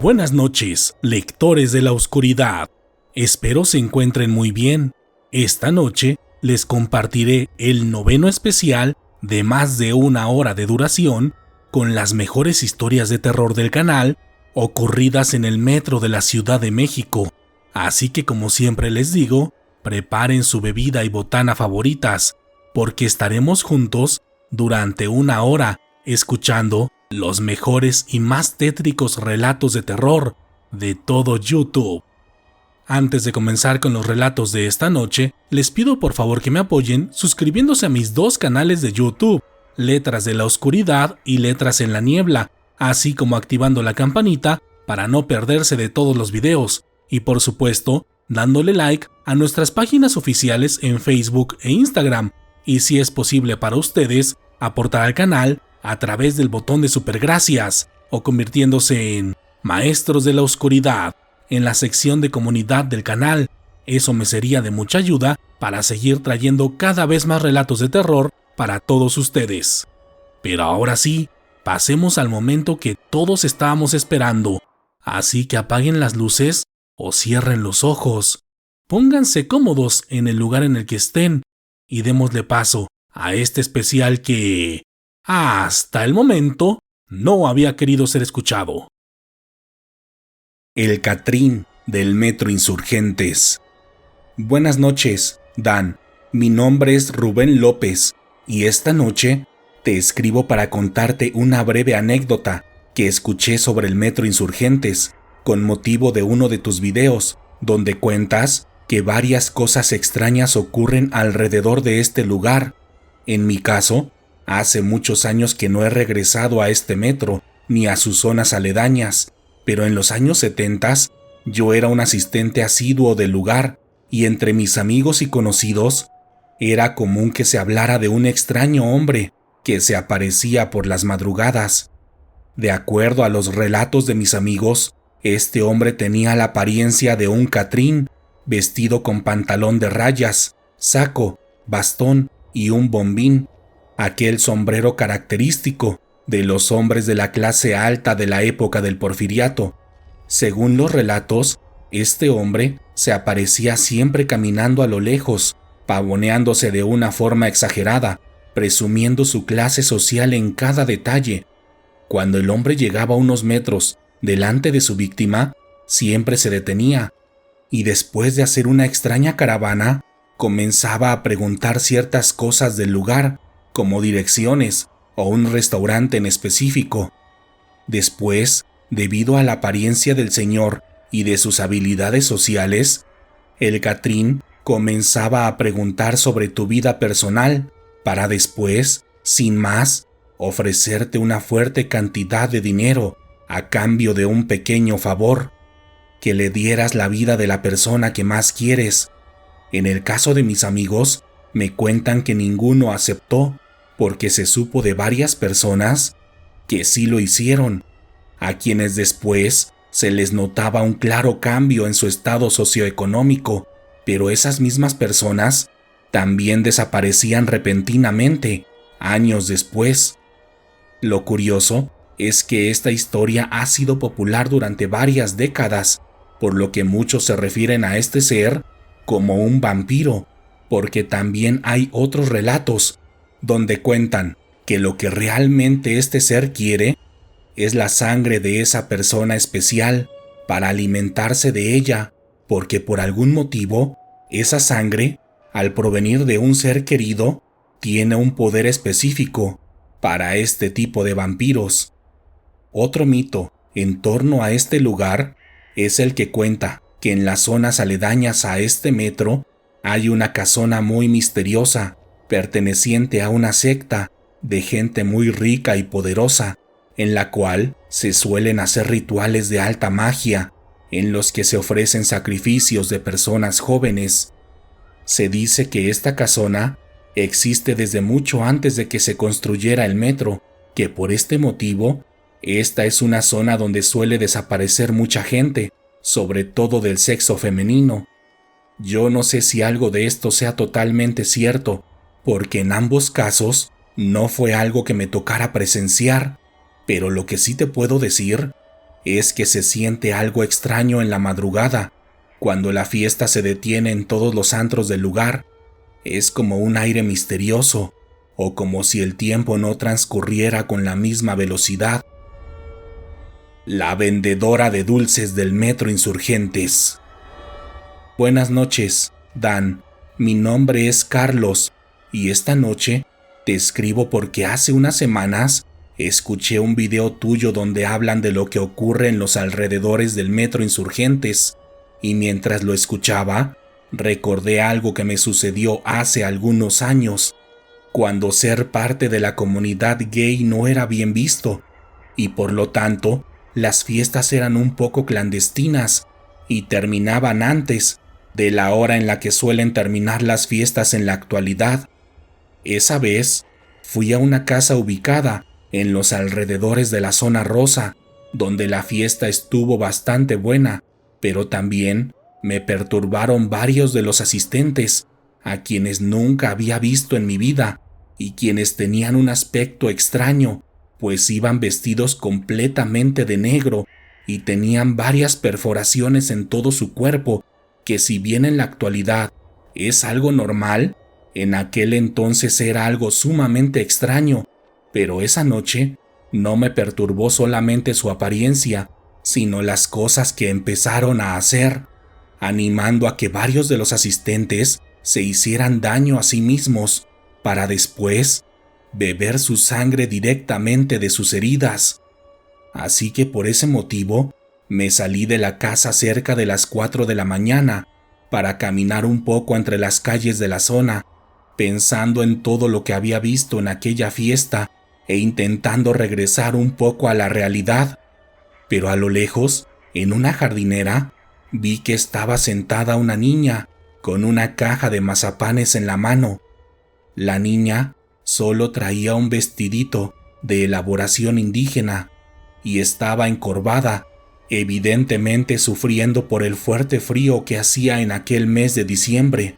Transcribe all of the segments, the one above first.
Buenas noches, lectores de la oscuridad. Espero se encuentren muy bien. Esta noche les compartiré el 9º especial de más de 1 hora de duración con las mejores historias de terror del canal ocurridas en el metro de la Ciudad de México. Así que, como siempre les digo, preparen su bebida y botana favoritas, porque estaremos juntos durante 1 hora escuchando los mejores y más tétricos relatos de terror de todo YouTube. Antes de comenzar con los relatos de esta noche, les pido por favor que me apoyen suscribiéndose a mis 2 canales de YouTube, Letras de la Oscuridad y Letras en la Niebla, así como activando la campanita para no perderse de todos los videos, y por supuesto, dándole like a nuestras páginas oficiales en Facebook e Instagram, y si es posible para ustedes, aportar al canal a través del botón de supergracias o convirtiéndose en Maestros de la Oscuridad en la sección de comunidad del canal. Eso me sería de mucha ayuda para seguir trayendo cada vez más relatos de terror para todos ustedes. Pero ahora sí, pasemos al momento que todos estábamos esperando, así que apaguen las luces o cierren los ojos. Pónganse cómodos en el lugar en el que estén y démosle paso a este especial que, hasta el momento, no había querido ser escuchado. El Catrín del Metro Insurgentes. Buenas noches, Dan. Mi nombre es Rubén López y esta noche te escribo para contarte una breve anécdota que escuché sobre el Metro Insurgentes con motivo de uno de tus videos, donde cuentas que varias cosas extrañas ocurren alrededor de este lugar. En mi caso, hace muchos años que no he regresado a este metro ni a sus zonas aledañas, pero en los años 70 yo era un asistente asiduo del lugar y entre mis amigos y conocidos era común que se hablara de un extraño hombre que se aparecía por las madrugadas. De acuerdo a los relatos de mis amigos, este hombre tenía la apariencia de un catrín, vestido con pantalón de rayas, saco, bastón y un bombín, aquel sombrero característico de los hombres de la clase alta de la época del Porfiriato. Según los relatos, este hombre se aparecía siempre caminando a lo lejos, pavoneándose de una forma exagerada, presumiendo su clase social en cada detalle. Cuando el hombre llegaba a unos metros delante de su víctima, siempre se detenía, y después de hacer una extraña caravana, comenzaba a preguntar ciertas cosas del lugar, como direcciones o un restaurante en específico. Después, debido a la apariencia del señor y de sus habilidades sociales, el catrín comenzaba a preguntar sobre tu vida personal, para después, sin más, ofrecerte una fuerte cantidad de dinero a cambio de un pequeño favor, que le dieras la vida de la persona que más quieres. En el caso de mis amigos, me cuentan que ninguno aceptó, porque se supo de varias personas que sí lo hicieron, a quienes después se les notaba un claro cambio en su estado socioeconómico, pero esas mismas personas también desaparecían repentinamente, años después. Lo curioso es que esta historia ha sido popular durante varias décadas, por lo que muchos se refieren a este ser como un vampiro, porque también hay otros relatos donde cuentan que lo que realmente este ser quiere es la sangre de esa persona especial para alimentarse de ella, porque por algún motivo esa sangre, al provenir de un ser querido, tiene un poder específico para este tipo de vampiros. Otro mito en torno a este lugar es el que cuenta que en las zonas aledañas a este metro hay una casona muy misteriosa perteneciente a una secta de gente muy rica y poderosa, en la cual se suelen hacer rituales de alta magia, en los que se ofrecen sacrificios de personas jóvenes. Se dice que esta casona existe desde mucho antes de que se construyera el metro, que por este motivo, esta es una zona donde suele desaparecer mucha gente, sobre todo del sexo femenino. Yo no sé si algo de esto sea totalmente cierto, porque en ambos casos no fue algo que me tocara presenciar, pero lo que sí te puedo decir es que se siente algo extraño en la madrugada, cuando la fiesta se detiene en todos los antros del lugar. Es como un aire misterioso, o como si el tiempo no transcurriera con la misma velocidad. La vendedora de dulces del Metro Insurgentes. Buenas noches, Dan. Mi nombre es Carlos, y esta noche te escribo porque hace unas semanas escuché un video tuyo donde hablan de lo que ocurre en los alrededores del Metro Insurgentes, y mientras lo escuchaba, recordé algo que me sucedió hace algunos años, cuando ser parte de la comunidad gay no era bien visto, y por lo tanto, las fiestas eran un poco clandestinas y terminaban antes de la hora en la que suelen terminar las fiestas en la actualidad. Esa vez, fui a una casa ubicada en los alrededores de la zona rosa, donde la fiesta estuvo bastante buena, pero también me perturbaron varios de los asistentes, a quienes nunca había visto en mi vida, y quienes tenían un aspecto extraño, pues iban vestidos completamente de negro y tenían varias perforaciones en todo su cuerpo, que si bien en la actualidad es algo normal, en aquel entonces era algo sumamente extraño. Pero esa noche no me perturbó solamente su apariencia, sino las cosas que empezaron a hacer, animando a que varios de los asistentes se hicieran daño a sí mismos, para después beber su sangre directamente de sus heridas. Así que por ese motivo me salí de la casa cerca de las 4 de la mañana para caminar un poco entre las calles de la zona, pensando en todo lo que había visto en aquella fiesta e intentando regresar un poco a la realidad. Pero a lo lejos, en una jardinera, vi que estaba sentada una niña con una caja de mazapanes en la mano. La niña solo traía un vestidito de elaboración indígena y estaba encorvada, evidentemente sufriendo por el fuerte frío que hacía en aquel mes de diciembre.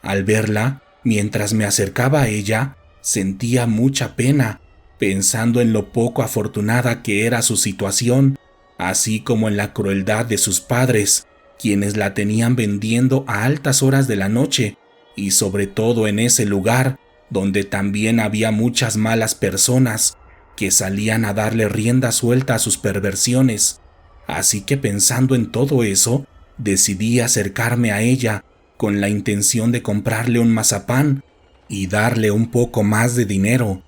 Al verla, mientras me acercaba a ella, sentía mucha pena, pensando en lo poco afortunada que era su situación, así como en la crueldad de sus padres, quienes la tenían vendiendo a altas horas de la noche, y sobre todo en ese lugar donde también había muchas malas personas que salían a darle rienda suelta a sus perversiones. Así que pensando en todo eso, decidí acercarme a ella con la intención de comprarle un mazapán y darle un poco más de dinero.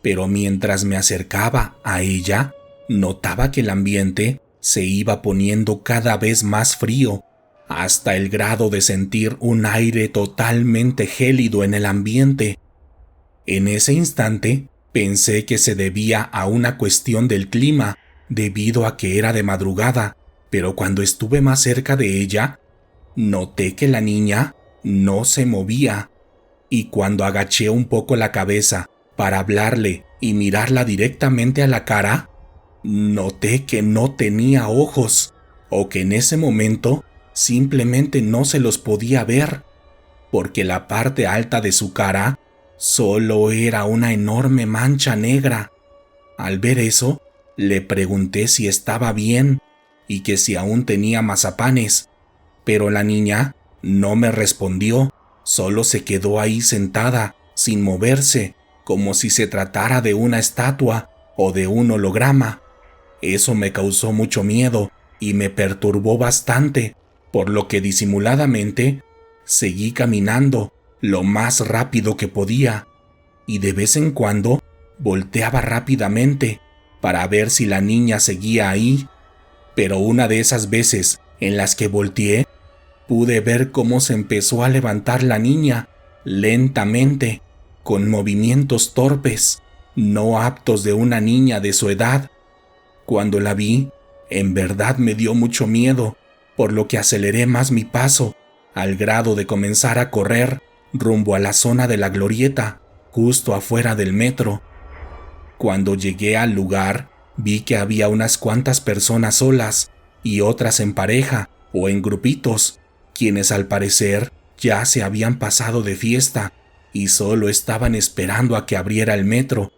Pero mientras me acercaba a ella, notaba que el ambiente se iba poniendo cada vez más frío, hasta el grado de sentir un aire totalmente gélido en el ambiente. En ese instante, pensé que se debía a una cuestión del clima, debido a que era de madrugada, pero cuando estuve más cerca de ella, noté que la niña no se movía, y cuando agaché un poco la cabeza para hablarle y mirarla directamente a la cara, noté que no tenía ojos, o que en ese momento simplemente no se los podía ver, porque la parte alta de su cara solo era una enorme mancha negra. Al ver eso, le pregunté si estaba bien y que si aún tenía mazapanes, pero la niña no me respondió, solo se quedó ahí sentada, sin moverse, como si se tratara de una estatua o de un holograma. Eso me causó mucho miedo y me perturbó bastante, por lo que disimuladamente seguí caminando lo más rápido que podía, y de vez en cuando volteaba rápidamente para ver si la niña seguía ahí. Pero una de esas veces en las que volteé, pude ver cómo se empezó a levantar la niña lentamente, con movimientos torpes, no aptos de una niña de su edad. Cuando la vi, en verdad me dio mucho miedo, por lo que aceleré más mi paso, al grado de comenzar a correr rumbo a la zona de la glorieta, justo afuera del metro. Cuando llegué al lugar, vi que había unas cuantas personas solas y otras en pareja o en grupitos, quienes al parecer ya se habían pasado de fiesta y solo estaban esperando a que abriera el metro.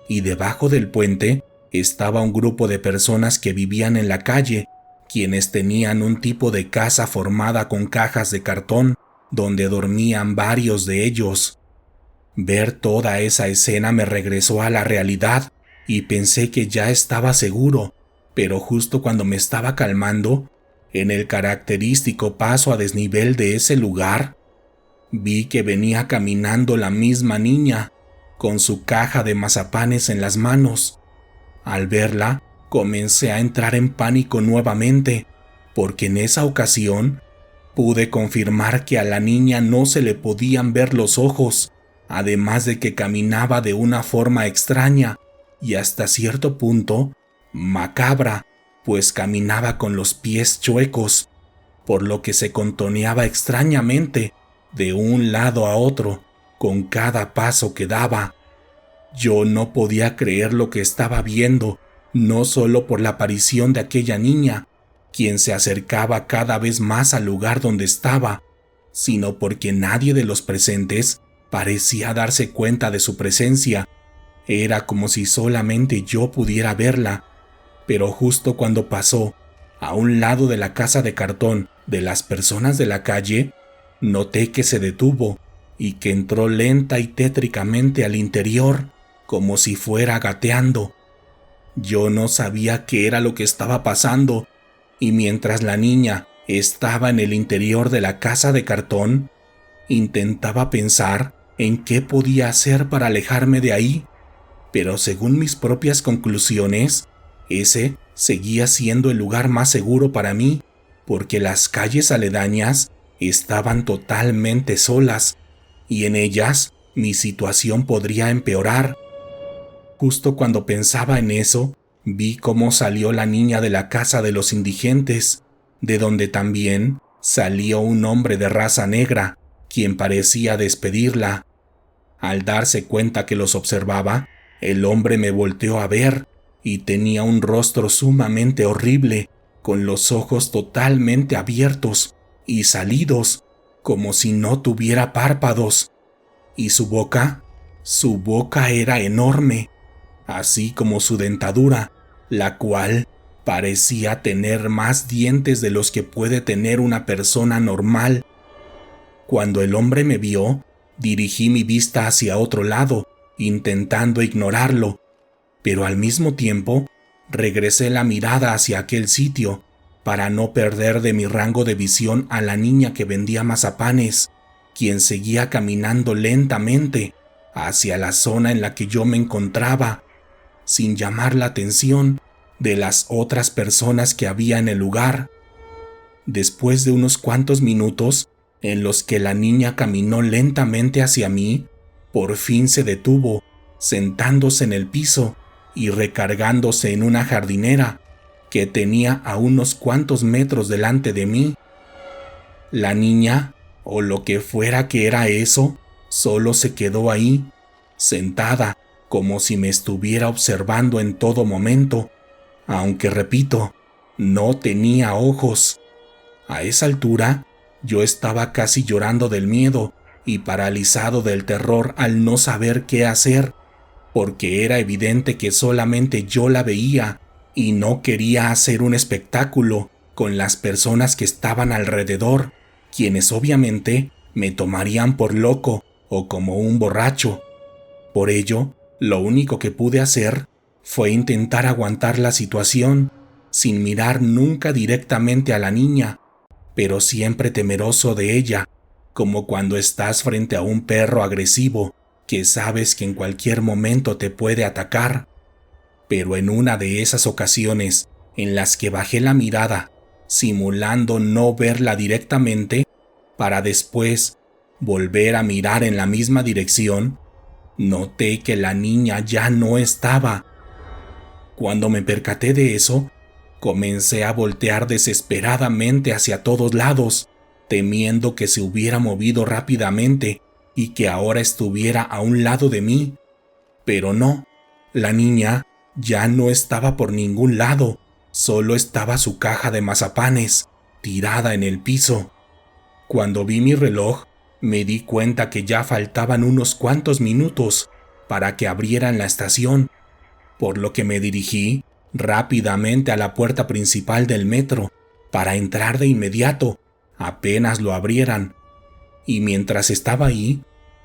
Y debajo del puente estaba un grupo de personas que vivían en la calle, quienes tenían un tipo de casa formada con cajas de cartón, donde dormían varios de ellos. Ver toda esa escena me regresó a la realidad y pensé que ya estaba seguro, pero justo cuando me estaba calmando, en el característico paso a desnivel de ese lugar, vi que venía caminando la misma niña, con su caja de mazapanes en las manos. Al verla, comencé a entrar en pánico nuevamente, porque en esa ocasión pude confirmar que a la niña no se le podían ver los ojos, además de que caminaba de una forma extraña y hasta cierto punto macabra, pues caminaba con los pies chuecos, por lo que se contoneaba extrañamente de un lado a otro con cada paso que daba. Yo no podía creer lo que estaba viendo, no solo por la aparición de aquella niña, quien se acercaba cada vez más al lugar donde estaba, sino porque nadie de los presentes parecía darse cuenta de su presencia. Era como si solamente yo pudiera verla, pero justo cuando pasó a un lado de la casa de cartón de las personas de la calle, noté que se detuvo y que entró lenta y tétricamente al interior, como si fuera gateando. Yo no sabía qué era lo que estaba pasando, y mientras la niña estaba en el interior de la casa de cartón, intentaba pensar en qué podía hacer para alejarme de ahí, pero según mis propias conclusiones, ese seguía siendo el lugar más seguro para mí, porque las calles aledañas estaban totalmente solas, y en ellas mi situación podría empeorar. Justo cuando pensaba en eso, vi cómo salió la niña de la casa de los indigentes, de donde también salió un hombre de raza negra, quien parecía despedirla. Al darse cuenta que los observaba, el hombre me volteó a ver y tenía un rostro sumamente horrible, con los ojos totalmente abiertos y salidos, como si no tuviera párpados, y su boca era enorme, así como su dentadura, la cual parecía tener más dientes de los que puede tener una persona normal. Cuando el hombre me vio, dirigí mi vista hacia otro lado, intentando ignorarlo, pero al mismo tiempo regresé la mirada hacia aquel sitio para no perder de mi rango de visión a la niña que vendía mazapanes, quien seguía caminando lentamente hacia la zona en la que yo me encontraba, sin llamar la atención de las otras personas que había en el lugar. Después de unos cuantos minutos en los que la niña caminó lentamente hacia mí, por fin se detuvo, sentándose en el piso y recargándose en una jardinera que tenía a unos cuantos metros delante de mí. La niña, o lo que fuera que era eso, solo se quedó ahí, sentada, como si me estuviera observando en todo momento, aunque repito, no tenía ojos. A esa altura, yo estaba casi llorando del miedo y paralizado del terror al no saber qué hacer, porque era evidente que solamente yo la veía y no quería hacer un espectáculo con las personas que estaban alrededor, quienes obviamente me tomarían por loco o como un borracho. Por ello, lo único que pude hacer fue intentar aguantar la situación, sin mirar nunca directamente a la niña, pero siempre temeroso de ella, como cuando estás frente a un perro agresivo que sabes que en cualquier momento te puede atacar. Pero en una de esas ocasiones en las que bajé la mirada, simulando no verla directamente, para después volver a mirar en la misma dirección, noté que la niña ya no estaba. Cuando me percaté de eso, comencé a voltear desesperadamente hacia todos lados, temiendo que se hubiera movido rápidamente y que ahora estuviera a un lado de mí. Pero no, la niña ya no estaba por ningún lado, solo estaba su caja de mazapanes, tirada en el piso. Cuando vi mi reloj, me di cuenta que ya faltaban unos cuantos minutos para que abrieran la estación, por lo que me dirigí rápidamente a la puerta principal del metro para entrar de inmediato, apenas lo abrieran. Y mientras estaba ahí,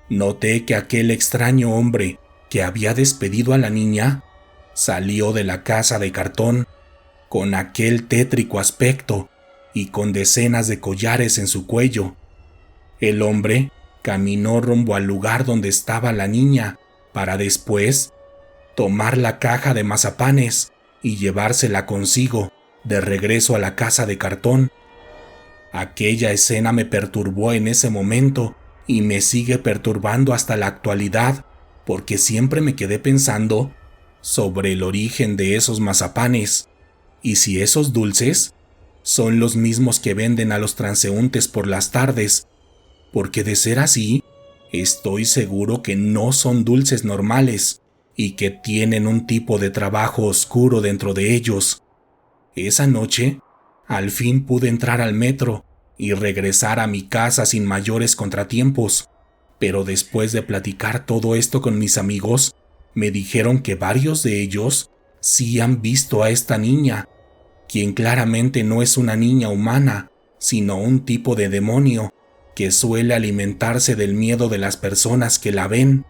noté que aquel extraño hombre que había despedido a la niña salió de la casa de cartón con aquel tétrico aspecto y con decenas de collares en su cuello. El hombre caminó rumbo al lugar donde estaba la niña para después tomar la caja de mazapanes y llevársela consigo de regreso a la casa de cartón. Aquella escena me perturbó en ese momento y me sigue perturbando hasta la actualidad, porque siempre me quedé pensando sobre el origen de esos mazapanes y si esos dulces son los mismos que venden a los transeúntes por las tardes, porque de ser así, estoy seguro que no son dulces normales y que tienen un tipo de trabajo oscuro dentro de ellos. Esa noche, al fin pude entrar al metro y regresar a mi casa sin mayores contratiempos, pero después de platicar todo esto con mis amigos, me dijeron que varios de ellos sí han visto a esta niña, quien claramente no es una niña humana, sino un tipo de demonio que suele alimentarse del miedo de las personas que la ven.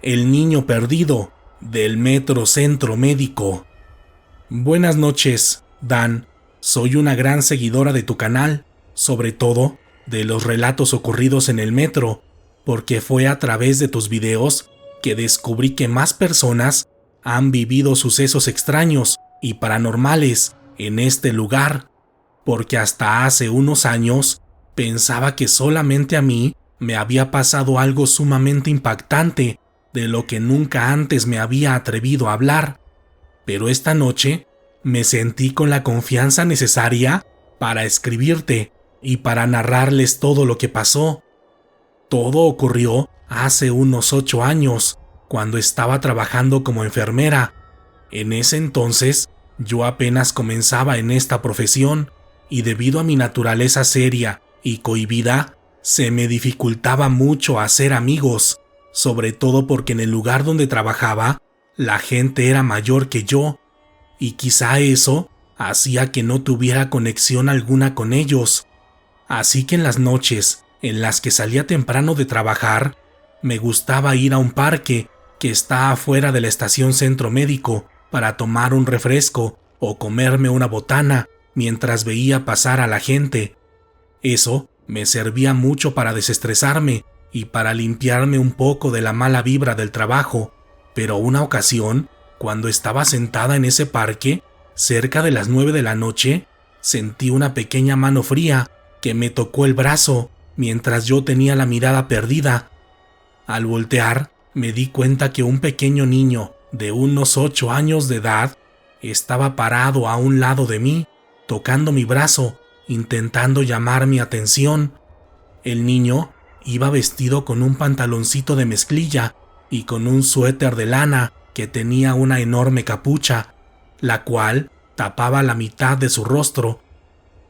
El niño perdido del Metro Centro Médico. Buenas noches, Dan. Soy una gran seguidora de tu canal, sobre todo de los relatos ocurridos en el metro, porque fue a través de tus videos que descubrí que más personas han vivido sucesos extraños y paranormales en este lugar, porque hasta hace unos años pensaba que solamente a mí me había pasado algo sumamente impactante, de lo que nunca antes me había atrevido a hablar, pero esta noche me sentí con la confianza necesaria para escribirte y para narrarles todo lo que pasó. Todo ocurrió hace unos 8 años, cuando estaba trabajando como enfermera. En ese entonces, yo apenas comenzaba en esta profesión y debido a mi naturaleza seria y cohibida, se me dificultaba mucho hacer amigos, sobre todo porque en el lugar donde trabajaba, la gente era mayor que yo, y quizá eso hacía que no tuviera conexión alguna con ellos. Así que en las noches en las que salía temprano de trabajar, me gustaba ir a un parque que está afuera de la estación Centro Médico para tomar un refresco o comerme una botana mientras veía pasar a la gente. Eso me servía mucho para desestresarme y para limpiarme un poco de la mala vibra del trabajo, pero una ocasión, cuando estaba sentada en ese parque, cerca de las 9 de la noche, sentí una pequeña mano fría que me tocó el brazo mientras yo tenía la mirada perdida. Al voltear, me di cuenta que un pequeño niño de unos 8 años de edad estaba parado a un lado de mí, tocando mi brazo, intentando llamar mi atención. El niño iba vestido con un pantaloncito de mezclilla y con un suéter de lana que tenía una enorme capucha, la cual tapaba la mitad de su rostro.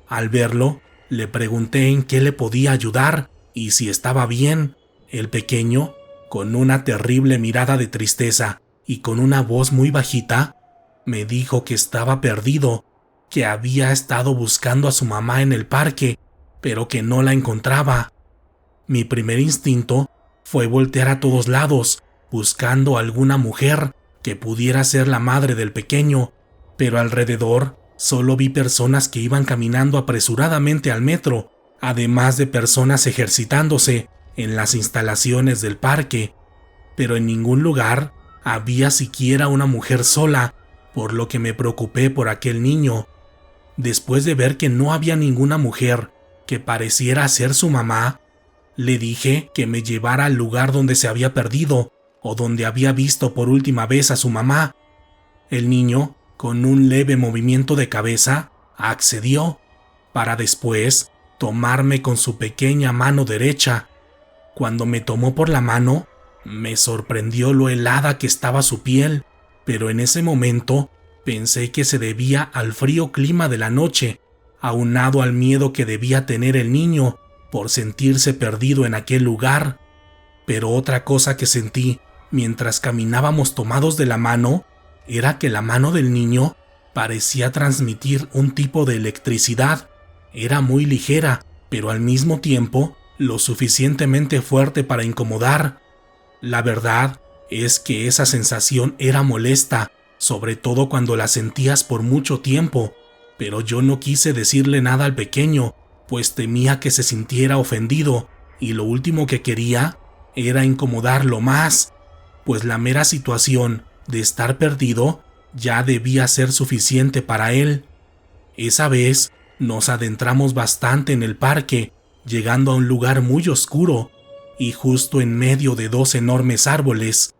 Al verlo, le pregunté en qué le podía ayudar y si estaba bien. El pequeño, con una terrible mirada de tristeza y con una voz muy bajita, me dijo que estaba perdido, que había estado buscando a su mamá en el parque, pero que no la encontraba. Mi primer instinto fue voltear a todos lados, buscando alguna mujer que pudiera ser la madre del pequeño, pero alrededor solo vi personas que iban caminando apresuradamente al metro, además de personas ejercitándose en las instalaciones del parque, pero en ningún lugar había siquiera una mujer sola, por lo que me preocupé por aquel niño. Después de ver que no había ninguna mujer que pareciera ser su mamá, le dije que me llevara al lugar donde se había perdido o donde había visto por última vez a su mamá. El niño, con un leve movimiento de cabeza, accedió, para después tomarme con su pequeña mano derecha. Cuando me tomó por la mano, me sorprendió lo helada que estaba su piel, pero en ese momento pensé que se debía al frío clima de la noche, aunado al miedo que debía tener el niño por sentirse perdido en aquel lugar. Pero otra cosa que sentí mientras caminábamos tomados de la mano, era que la mano del niño parecía transmitir un tipo de electricidad. Era muy ligera, pero al mismo tiempo lo suficientemente fuerte para incomodar. La verdad es que esa sensación era molesta, sobre todo cuando la sentías por mucho tiempo, pero yo no quise decirle nada al pequeño, pues temía que se sintiera ofendido, y lo último que quería era incomodarlo más, pues la mera situación de estar perdido ya debía ser suficiente para él. Esa vez nos adentramos bastante en el parque, llegando a un lugar muy oscuro y justo en medio de dos enormes árboles.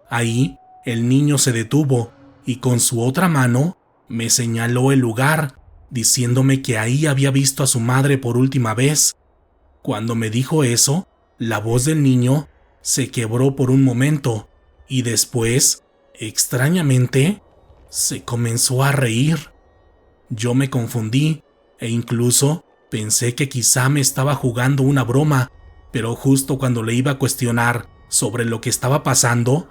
Ahí el niño se detuvo y con su otra mano me señaló el lugar, diciéndome que ahí había visto a su madre por última vez. Cuando me dijo eso, la voz del niño se quebró por un momento y después, extrañamente, se comenzó a reír. Yo me confundí e incluso pensé que quizá me estaba jugando una broma, pero justo cuando le iba a cuestionar sobre lo que estaba pasando,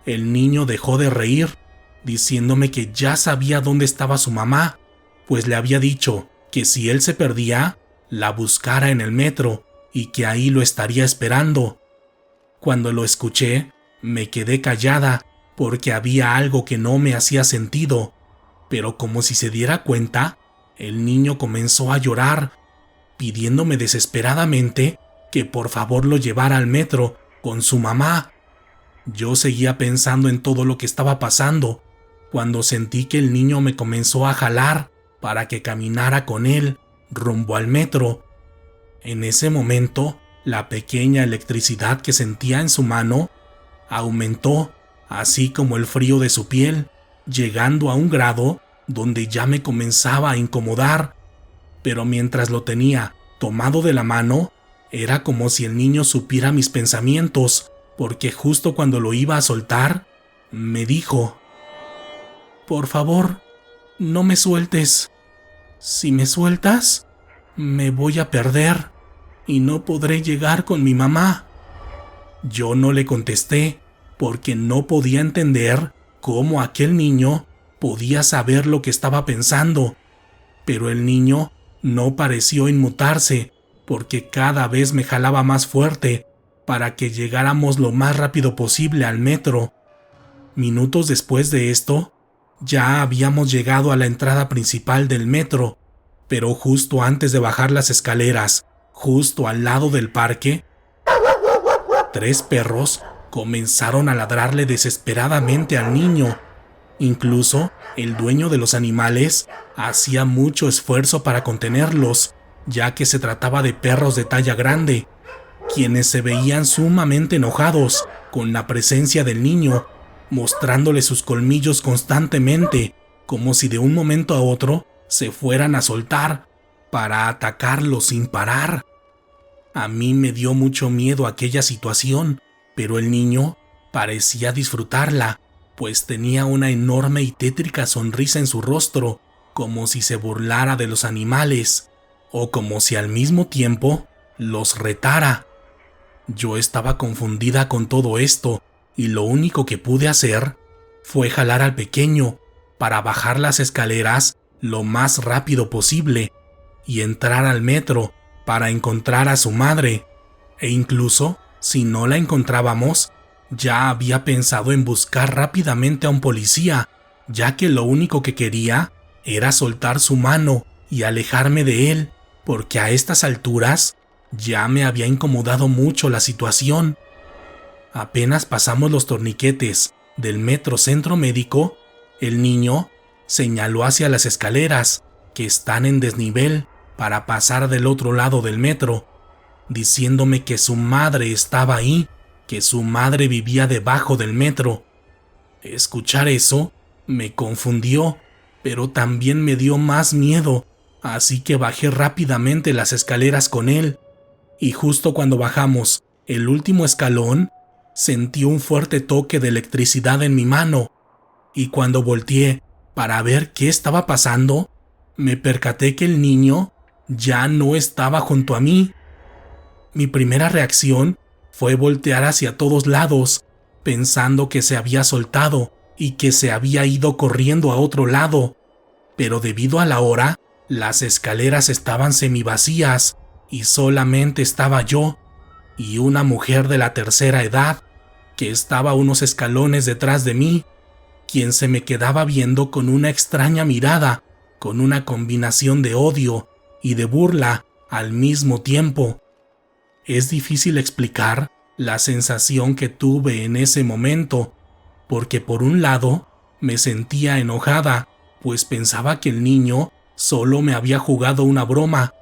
el niño dejó de reír, diciéndome que ya sabía dónde estaba su mamá, pues le había dicho que si él se perdía, la buscara en el metro y que ahí lo estaría esperando. Cuando lo escuché, me quedé callada porque había algo que no me hacía sentido, pero como si se diera cuenta, el niño comenzó a llorar, pidiéndome desesperadamente que por favor lo llevara al metro con su mamá. Yo seguía pensando en todo lo que estaba pasando, cuando sentí que el niño me comenzó a jalar para que caminara con él rumbo al metro. En ese momento, la pequeña electricidad que sentía en su mano aumentó, así como el frío de su piel, llegando a un grado donde ya me comenzaba a incomodar. Pero mientras lo tenía tomado de la mano, era como si el niño supiera mis pensamientos, porque justo cuando lo iba a soltar, me dijo: «Por favor, no me sueltes. Si me sueltas, me voy a perder y no podré llegar con mi mamá». Yo no le contesté, porque no podía entender cómo aquel niño podía saber lo que estaba pensando, pero el niño no pareció inmutarse, porque cada vez me jalaba más fuerte para que llegáramos lo más rápido posible al metro. Minutos después de esto, ya habíamos llegado a la entrada principal del metro, pero justo antes de bajar las escaleras, justo al lado del parque, 3 perros comenzaron a ladrarle desesperadamente al niño. Incluso el dueño de los animales hacía mucho esfuerzo para contenerlos, ya que se trataba de perros de talla grande, quienes se veían sumamente enojados con la presencia del niño, mostrándole sus colmillos constantemente, como si de un momento a otro se fueran a soltar para atacarlo sin parar. A mí me dio mucho miedo aquella situación, pero el niño parecía disfrutarla, pues tenía una enorme y tétrica sonrisa en su rostro, como si se burlara de los animales, o como si al mismo tiempo los retara. Yo estaba confundida con todo esto, y lo único que pude hacer fue jalar al pequeño para bajar las escaleras lo más rápido posible y entrar al metro para encontrar a su madre, e incluso si no la encontrábamos, ya había pensado en buscar rápidamente a un policía, ya que lo único que quería era soltar su mano y alejarme de él, porque a estas alturas ya me había incomodado mucho la situación. Apenas pasamos los torniquetes del metro centro médico, el niño señaló hacia las escaleras, que están en desnivel, para pasar del otro lado del metro, diciéndome que su madre estaba ahí, que su madre vivía debajo del metro. Escuchar eso me confundió, pero también me dio más miedo, así que bajé rápidamente las escaleras con él, y justo cuando bajamos el último escalón, sentí un fuerte toque de electricidad en mi mano, y cuando volteé para ver qué estaba pasando, me percaté que el niño ya no estaba junto a mí. Mi primera reacción fue voltear hacia todos lados, pensando que se había soltado y que se había ido corriendo a otro lado, pero debido a la hora, las escaleras estaban semivacías y solamente estaba yo y una mujer de la tercera edad que estaba unos escalones detrás de mí, quien se me quedaba viendo con una extraña mirada, con una combinación de odio y de burla al mismo tiempo. Es difícil explicar la sensación que tuve en ese momento, porque por un lado me sentía enojada, pues pensaba que el niño solo me había jugado una broma,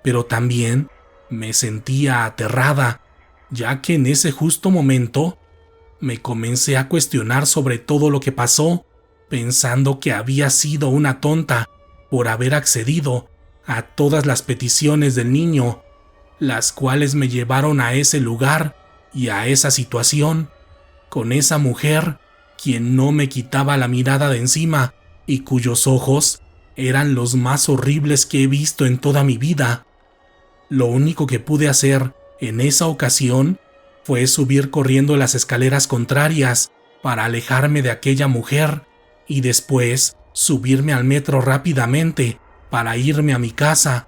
pero también me sentía aterrada, ya que en ese justo momento me comencé a cuestionar sobre todo lo que pasó, pensando que había sido una tonta por haber accedido a todas las peticiones del niño, las cuales me llevaron a ese lugar y a esa situación, con esa mujer quien no me quitaba la mirada de encima y cuyos ojos eran los más horribles que he visto en toda mi vida. Lo único que pude hacer en esa ocasión fue subir corriendo las escaleras contrarias para alejarme de aquella mujer y después subirme al metro rápidamente para irme a mi casa.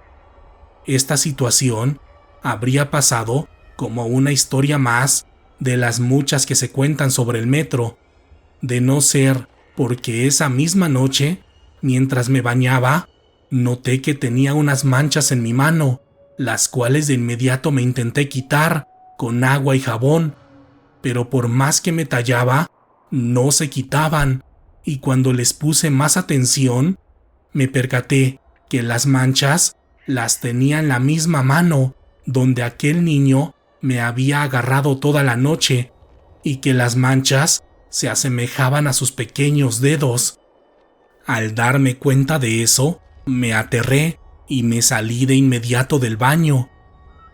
Esta situación habría pasado como una historia más de las muchas que se cuentan sobre el metro, de no ser porque esa misma noche, mientras me bañaba, noté que tenía unas manchas en mi mano, las cuales de inmediato me intenté quitar con agua y jabón, pero por más que me tallaba, no se quitaban, y cuando les puse más atención, me percaté que las manchas las tenía en la misma mano donde aquel niño me había agarrado toda la noche, y que las manchas se asemejaban a sus pequeños dedos. Al darme cuenta de eso, me aterré y me salí de inmediato del baño.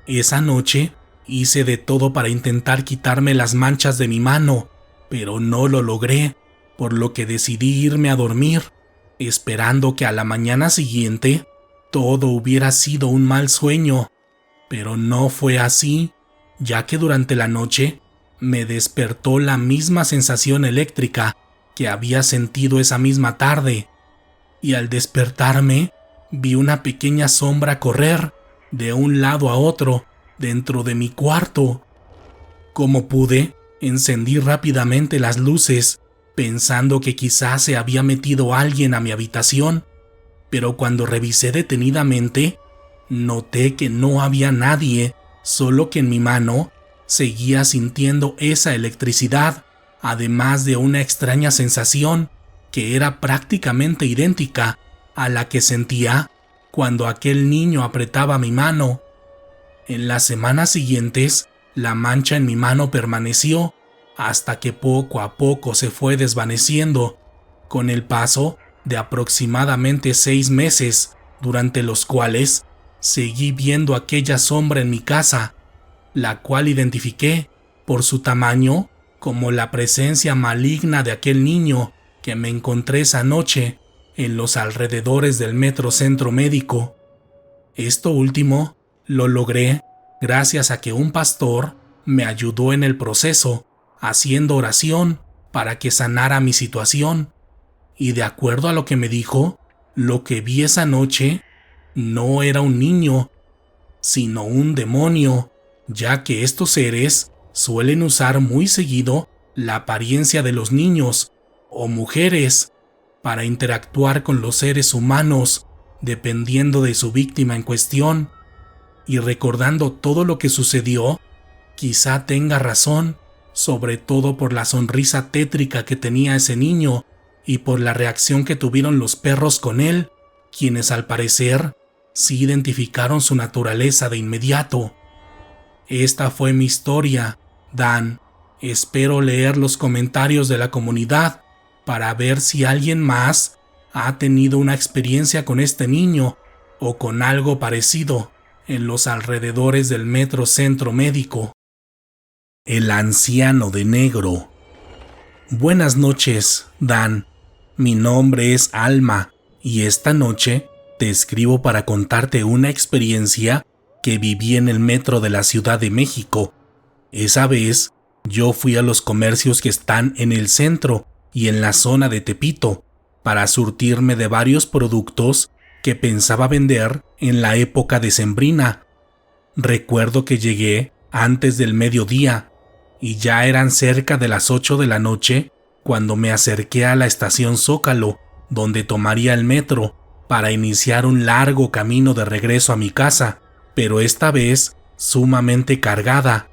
Esa noche hice de todo para intentar quitarme las manchas de mi mano, pero no lo logré, por lo que decidí irme a dormir, esperando que a la mañana siguiente todo hubiera sido un mal sueño. Pero no fue así, ya que durante la noche me despertó la misma sensación eléctrica que había sentido esa misma tarde, y al despertarme vi una pequeña sombra correr de un lado a otro dentro de mi cuarto. Como pude, encendí rápidamente las luces, pensando que quizás se había metido alguien a mi habitación, pero cuando revisé detenidamente, noté que no había nadie, solo que en mi mano seguía sintiendo esa electricidad, además de una extraña sensación que era prácticamente idéntica a la que sentía cuando aquel niño apretaba mi mano. En las semanas siguientes, la mancha en mi mano permaneció hasta que poco a poco se fue desvaneciendo, con el paso de aproximadamente 6 meses, durante los cuales seguí viendo aquella sombra en mi casa, la cual identifiqué por su tamaño como la presencia maligna de aquel niño que me encontré esa noche en los alrededores del Metro Centro Médico. Esto último lo logré gracias a que un pastor me ayudó en el proceso, haciendo oración para que sanara mi situación. Y de acuerdo a lo que me dijo, lo que vi esa noche no era un niño, sino un demonio, ya que estos seres suelen usar muy seguido la apariencia de los niños o mujeres para interactuar con los seres humanos, dependiendo de su víctima en cuestión. Y recordando todo lo que sucedió, quizá tenga razón, sobre todo por la sonrisa tétrica que tenía ese niño y por la reacción que tuvieron los perros con él, quienes al parecer sí identificaron su naturaleza de inmediato. Esta fue mi historia, Dan. Espero leer los comentarios de la comunidad para ver si alguien más ha tenido una experiencia con este niño o con algo parecido en los alrededores del Metro Centro Médico. El anciano de negro. Buenas noches, Dan. Mi nombre es Alma y esta noche te escribo para contarte una experiencia que viví en el metro de la Ciudad de México. Esa vez Yo fui a los comercios que están en el centro y en la zona de Tepito para surtirme de varios productos que pensaba vender en la época decembrina. Recuerdo que llegué antes del mediodía y ya eran cerca de las 8 de la noche cuando me acerqué a la estación Zócalo, donde tomaría el metro para iniciar un largo camino de regreso a mi casa, pero esta vez sumamente cargada.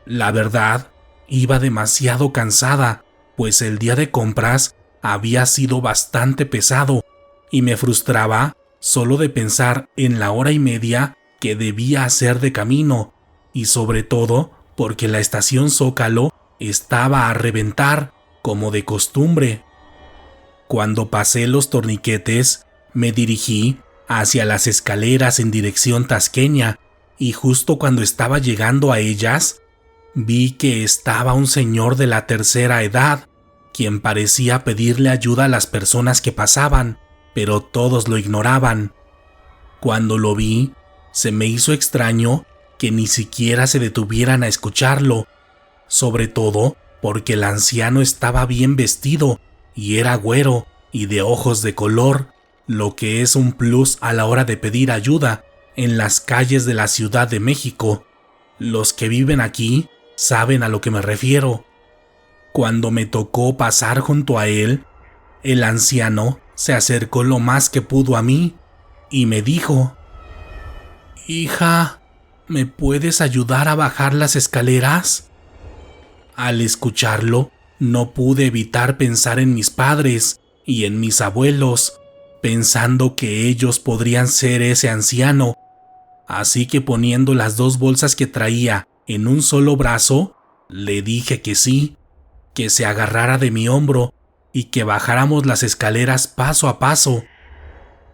La verdad, iba demasiado cansada, pues el día de compras había sido bastante pesado y me frustraba solo de pensar en la hora y media que debía hacer de camino, y sobre todo porque la estación Zócalo estaba a reventar, como de costumbre. Cuando pasé los torniquetes, me dirigí hacia las escaleras en dirección tasqueña, y justo cuando estaba llegando a ellas, vi que estaba un señor de la tercera edad, quien parecía pedirle ayuda a las personas que pasaban, pero todos lo ignoraban. Cuando lo vi, se me hizo extraño que ni siquiera se detuvieran a escucharlo, sobre todo porque el anciano estaba bien vestido y era güero y de ojos de color, lo que es un plus a la hora de pedir ayuda en las calles de la Ciudad de México. Los que viven aquí saben a lo que me refiero. Cuando me tocó pasar junto a él, el anciano se acercó lo más que pudo a mí y me dijo: «Hija, ¿me puedes ayudar a bajar las escaleras?». Al escucharlo, no pude evitar pensar en mis padres y en mis abuelos, pensando que ellos podrían ser ese anciano. Así que poniendo las 2 bolsas que traía en un solo brazo, le dije que sí, que se agarrara de mi hombro y que bajáramos las escaleras paso a paso.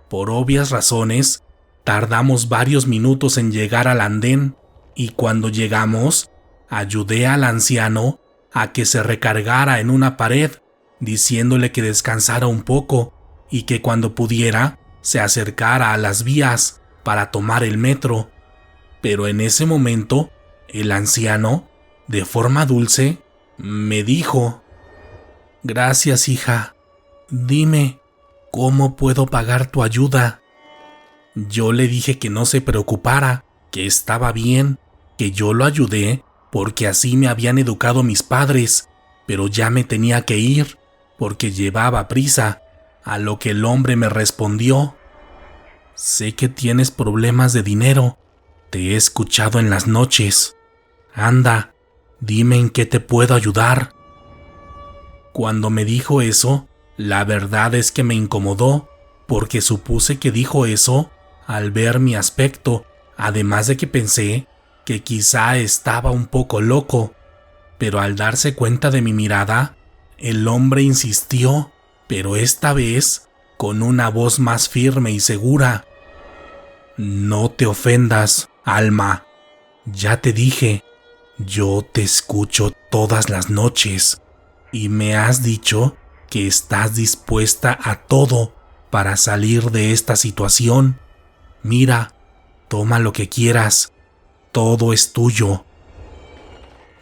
Por obvias razones, tardamos varios minutos en llegar al andén, y cuando llegamos, ayudé al anciano a que se recargara en una pared, diciéndole que descansara un poco y que cuando pudiera se acercara a las vías para tomar el metro. Pero en ese momento, el anciano, de forma dulce, me dijo: «Gracias, hija. Dime, ¿cómo puedo pagar tu ayuda?». Yo le dije que no se preocupara, que estaba bien, que yo lo ayudé porque así me habían educado mis padres, pero ya me tenía que ir porque llevaba prisa, a lo que el hombre me respondió: «Sé que tienes problemas de dinero, te he escuchado en las noches. Anda, dime en qué te puedo ayudar». Cuando me dijo eso, la verdad es que me incomodó, porque supuse que dijo eso al ver mi aspecto, además de que pensé que quizá estaba un poco loco. Pero al darse cuenta de mi mirada, el hombre insistió, pero esta vez con una voz más firme y segura: «No te ofendas, Alma. Ya te dije, yo te escucho todas las noches y me has dicho que estás dispuesta a todo para salir de esta situación. Mira, toma lo que quieras, todo es tuyo».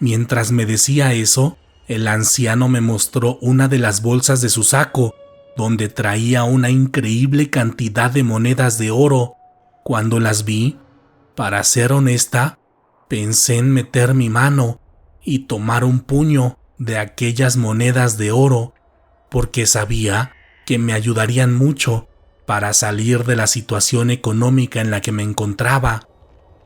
Mientras me decía eso, el anciano me mostró una de las bolsas de su saco, donde traía una increíble cantidad de monedas de oro. Cuando las vi, para ser honesta, pensé en meter mi mano y tomar un puño de aquellas monedas de oro, porque sabía que me ayudarían mucho para salir de la situación económica en la que me encontraba.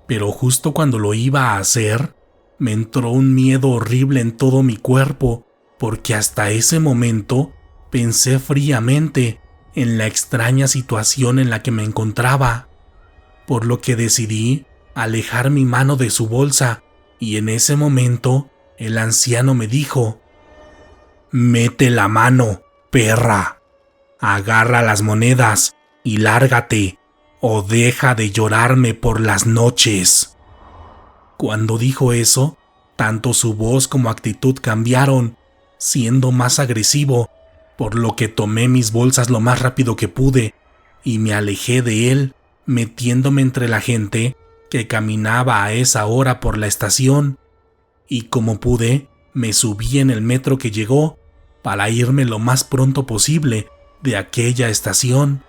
Pero justo cuando lo iba a hacer, me entró un miedo horrible en todo mi cuerpo, porque hasta ese momento pensé fríamente en la extraña situación en la que me encontraba, por lo que decidí alejar mi mano de su bolsa, y en ese momento el anciano me dijo: «Mete la mano, perra. Agarra las monedas y lárgate, o deja de llorarme por las noches». Cuando dijo eso, tanto su voz como actitud cambiaron, siendo más agresivo, por lo que tomé mis bolsas lo más rápido que pude y me alejé de él, metiéndome entre la gente que caminaba a esa hora por la estación, y como pude, me subí en el metro que llegó para irme lo más pronto posible de aquella estación.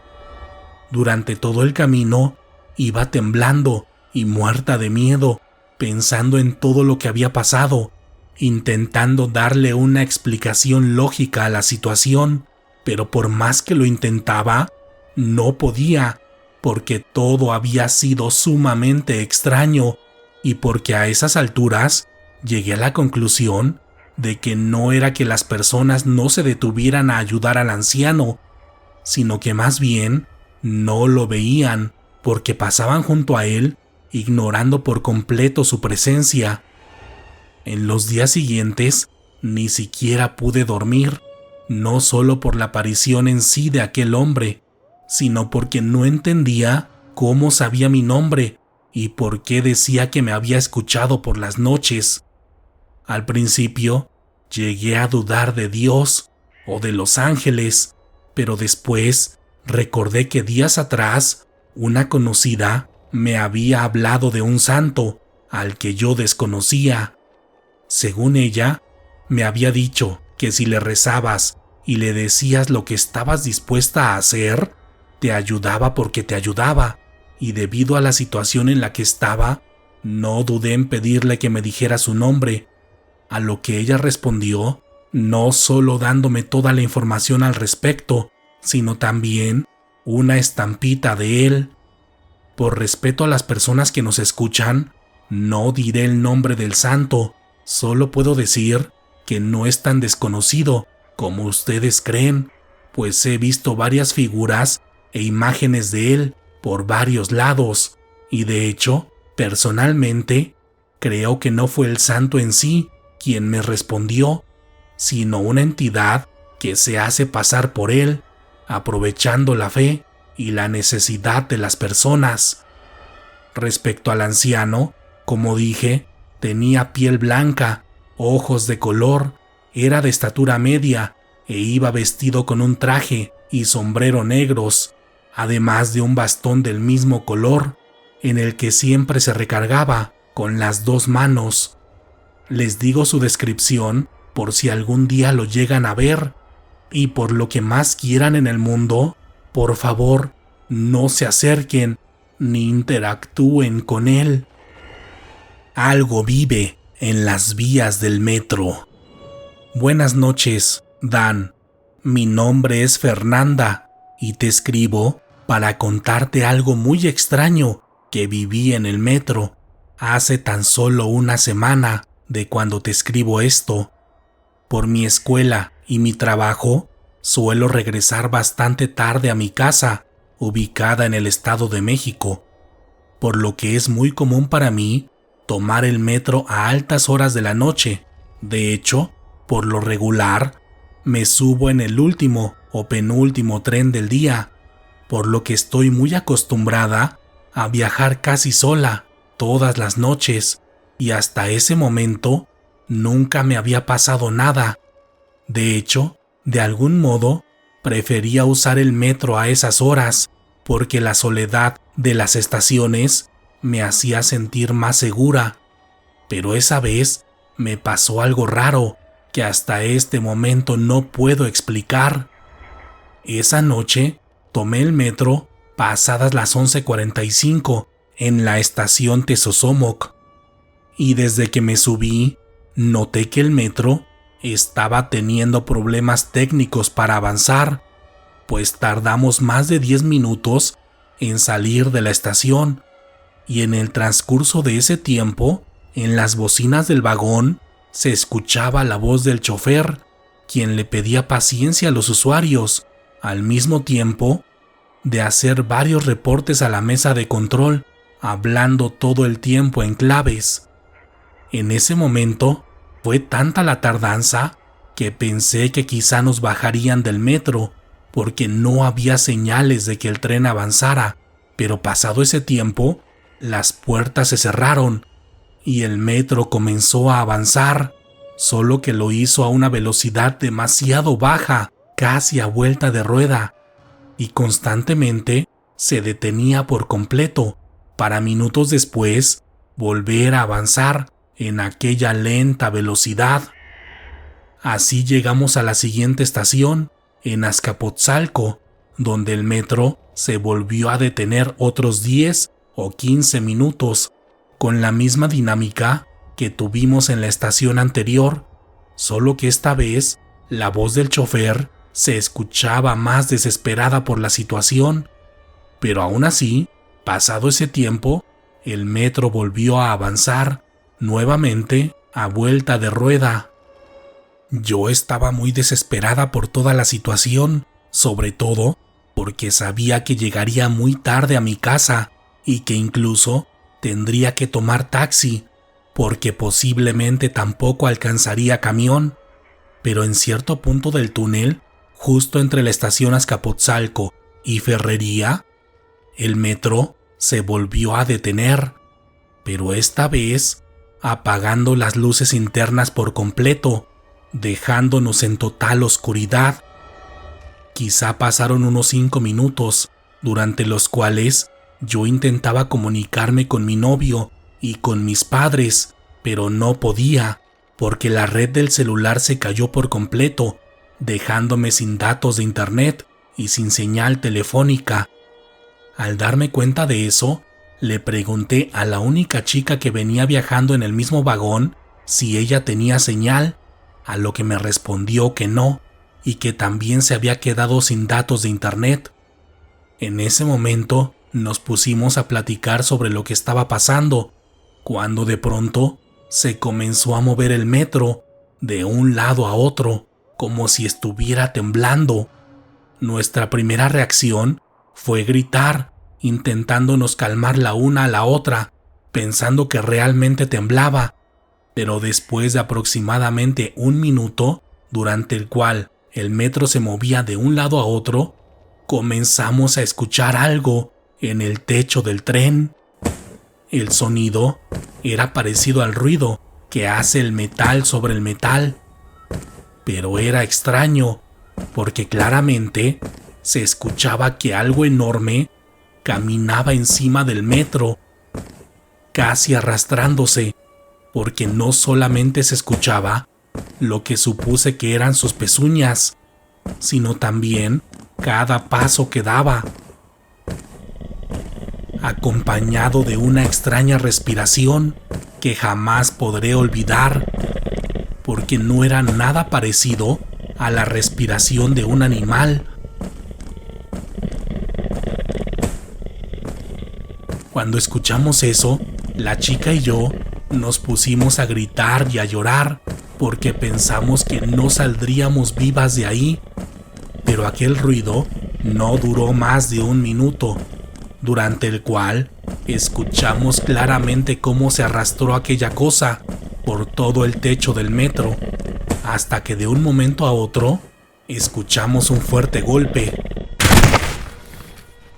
Durante todo el camino iba temblando y muerta de miedo, pensando en todo lo que había pasado, intentando darle una explicación lógica a la situación, pero por más que lo intentaba, no podía, porque todo había sido sumamente extraño y porque a esas alturas llegué a la conclusión de que no era que las personas no se detuvieran a ayudar al anciano, sino que más bien no lo veían porque pasaban junto a él, ignorando por completo su presencia. En los días siguientes ni siquiera pude dormir, no solo por la aparición en sí de aquel hombre, sino porque no entendía cómo sabía mi nombre y por qué decía que me había escuchado por las noches. Al principio llegué a dudar de Dios o de los ángeles, pero después recordé que días atrás una conocida me había hablado de un santo al que yo desconocía. Según ella, me había dicho que si le rezabas y le decías lo que estabas dispuesta a hacer, te ayudaba porque te ayudaba, y debido a la situación en la que estaba, no dudé en pedirle que me dijera su nombre, a lo que ella respondió, no solo dándome toda la información al respecto, sino también una estampita de él. Por respeto a las personas que nos escuchan, no diré el nombre del santo, solo puedo decir que no es tan desconocido como ustedes creen, pues he visto varias figuras e imágenes de él por varios lados, y de hecho, personalmente, creo que no fue el santo en sí quien me respondió, sino una entidad que se hace pasar por él, aprovechando la fe y la necesidad de las personas. Respecto al anciano, como dije, tenía piel blanca, ojos de color, era de estatura media e iba vestido con un traje y sombrero negros, además de un bastón del mismo color, en el que siempre se recargaba con las 2 manos. Les digo su descripción por si algún día lo llegan a ver, y por lo que más quieran en el mundo, por favor, no se acerquen ni interactúen con él. Algo vive en las vías del metro. Buenas noches, Dan. Mi nombre es Fernanda y te escribo para contarte algo muy extraño que viví en el metro hace tan solo una semana de cuando te escribo esto. Por mi escuela y mi trabajo, suelo regresar bastante tarde a mi casa, ubicada en el Estado de México, por lo que es muy común para mí tomar el metro a altas horas de la noche. De hecho, por lo regular, me subo en el último o penúltimo tren del día, por lo que estoy muy acostumbrada a viajar casi sola todas las noches, y hasta ese momento nunca me había pasado nada. De hecho, de algún modo, prefería usar el metro a esas horas, porque la soledad de las estaciones me hacía sentir más segura. Pero esa vez me pasó algo raro que hasta este momento no puedo explicar. Esa noche tomé el metro pasadas las 11:45 en la estación Tezosomoc, y desde que me subí, noté que el metro estaba teniendo problemas técnicos para avanzar, pues tardamos más de 10 minutos en salir de la estación, y en el transcurso de ese tiempo, en las bocinas del vagón, se escuchaba la voz del chofer, quien le pedía paciencia a los usuarios, al mismo tiempo de hacer varios reportes a la mesa de control, hablando todo el tiempo en claves. En ese momento, fue tanta la tardanza que pensé que quizá nos bajarían del metro, porque no había señales de que el tren avanzara, pero pasado ese tiempo, las puertas se cerraron y el metro comenzó a avanzar, solo que lo hizo a una velocidad demasiado baja, casi a vuelta de rueda, y constantemente se detenía por completo, para minutos después volver a avanzar en aquella lenta velocidad. Así llegamos a la siguiente estación, en Azcapotzalco, donde el metro se volvió a detener otros 10 o 15 minutos, con la misma dinámica que tuvimos en la estación anterior, solo que esta vez la voz del chofer se escuchaba más desesperada por la situación, pero aún así, pasado ese tiempo, el metro volvió a avanzar, nuevamente a vuelta de rueda. Yo estaba muy desesperada por toda la situación, sobre todo porque sabía que llegaría muy tarde a mi casa y que incluso tendría que tomar taxi, porque posiblemente tampoco alcanzaría camión. Pero en cierto punto del túnel, justo entre la estación Azcapotzalco y Ferrería, el metro se volvió a detener, pero esta vez apagando las luces internas por completo, dejándonos en total oscuridad. Quizá pasaron unos 5 minutos, durante los cuales yo intentaba comunicarme con mi novio y con mis padres, pero no podía, porque la red del celular se cayó por completo, dejándome sin datos de internet y sin señal telefónica. Al darme cuenta de eso, le pregunté a la única chica que venía viajando en el mismo vagón si ella tenía señal, a lo que me respondió que no, y que también se había quedado sin datos de internet. En ese momento nos pusimos a platicar sobre lo que estaba pasando, cuando de pronto se comenzó a mover el metro de un lado a otro, como si estuviera temblando. Nuestra primera reacción fue gritar, intentándonos calmar la una a la otra, pensando que realmente temblaba, pero después de aproximadamente 1 minuto, durante el cual el metro se movía de un lado a otro, comenzamos a escuchar algo en el techo del tren. El sonido era parecido al ruido que hace el metal sobre el metal, pero era extraño, porque claramente se escuchaba que algo enorme caminaba encima del metro, casi arrastrándose, porque no solamente se escuchaba lo que supuse que eran sus pezuñas, sino también cada paso que daba, acompañado de una extraña respiración que jamás podré olvidar, porque no era nada parecido a la respiración de un animal. Cuando escuchamos eso, la chica y yo nos pusimos a gritar y a llorar porque pensamos que no saldríamos vivas de ahí. Pero aquel ruido no duró más de 1 minuto, durante el cual escuchamos claramente cómo se arrastró aquella cosa por todo el techo del metro, hasta que de un momento a otro escuchamos un fuerte golpe.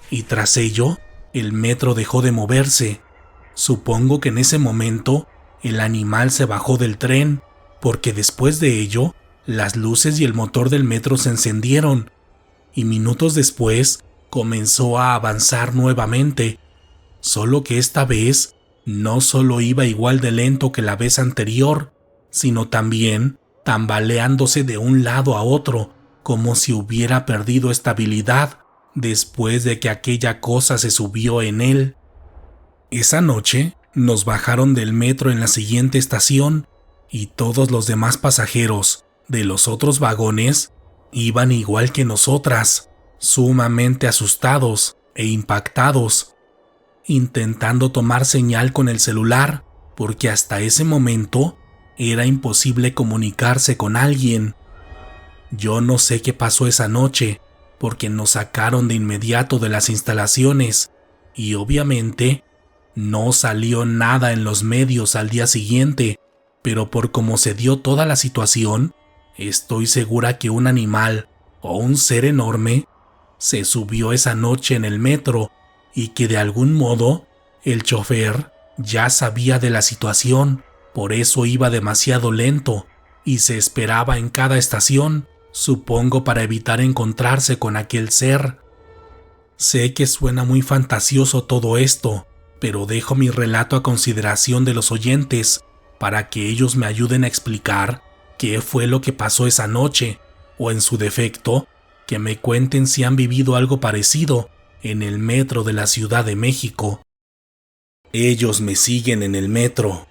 Y tras ello, el metro dejó de moverse. Supongo que en ese momento el animal se bajó del tren, porque después de ello, las luces y el motor del metro se encendieron, y minutos después comenzó a avanzar nuevamente, solo que esta vez no solo iba igual de lento que la vez anterior, sino también tambaleándose de un lado a otro, como si hubiera perdido estabilidad después de que aquella cosa se subió en él. Esa noche nos bajaron del metro en la siguiente estación y todos los demás pasajeros de los otros vagones iban igual que nosotras, sumamente asustados e impactados, intentando tomar señal con el celular, porque hasta ese momento era imposible comunicarse con alguien. Yo no sé qué pasó esa noche, porque nos sacaron de inmediato de las instalaciones y obviamente no salió nada en los medios al día siguiente, pero por cómo se dio toda la situación, estoy segura que un animal o un ser enorme se subió esa noche en el metro y que de algún modo el chofer ya sabía de la situación, por eso iba demasiado lento y se esperaba en cada estación, supongo para evitar encontrarse con aquel ser. Sé que suena muy fantasioso todo esto, pero dejo mi relato a consideración de los oyentes para que ellos me ayuden a explicar qué qué fue lo que pasó esa noche, o en su defecto, que me cuenten si han vivido algo parecido en el metro de la Ciudad de México. Ellos me siguen en el metro.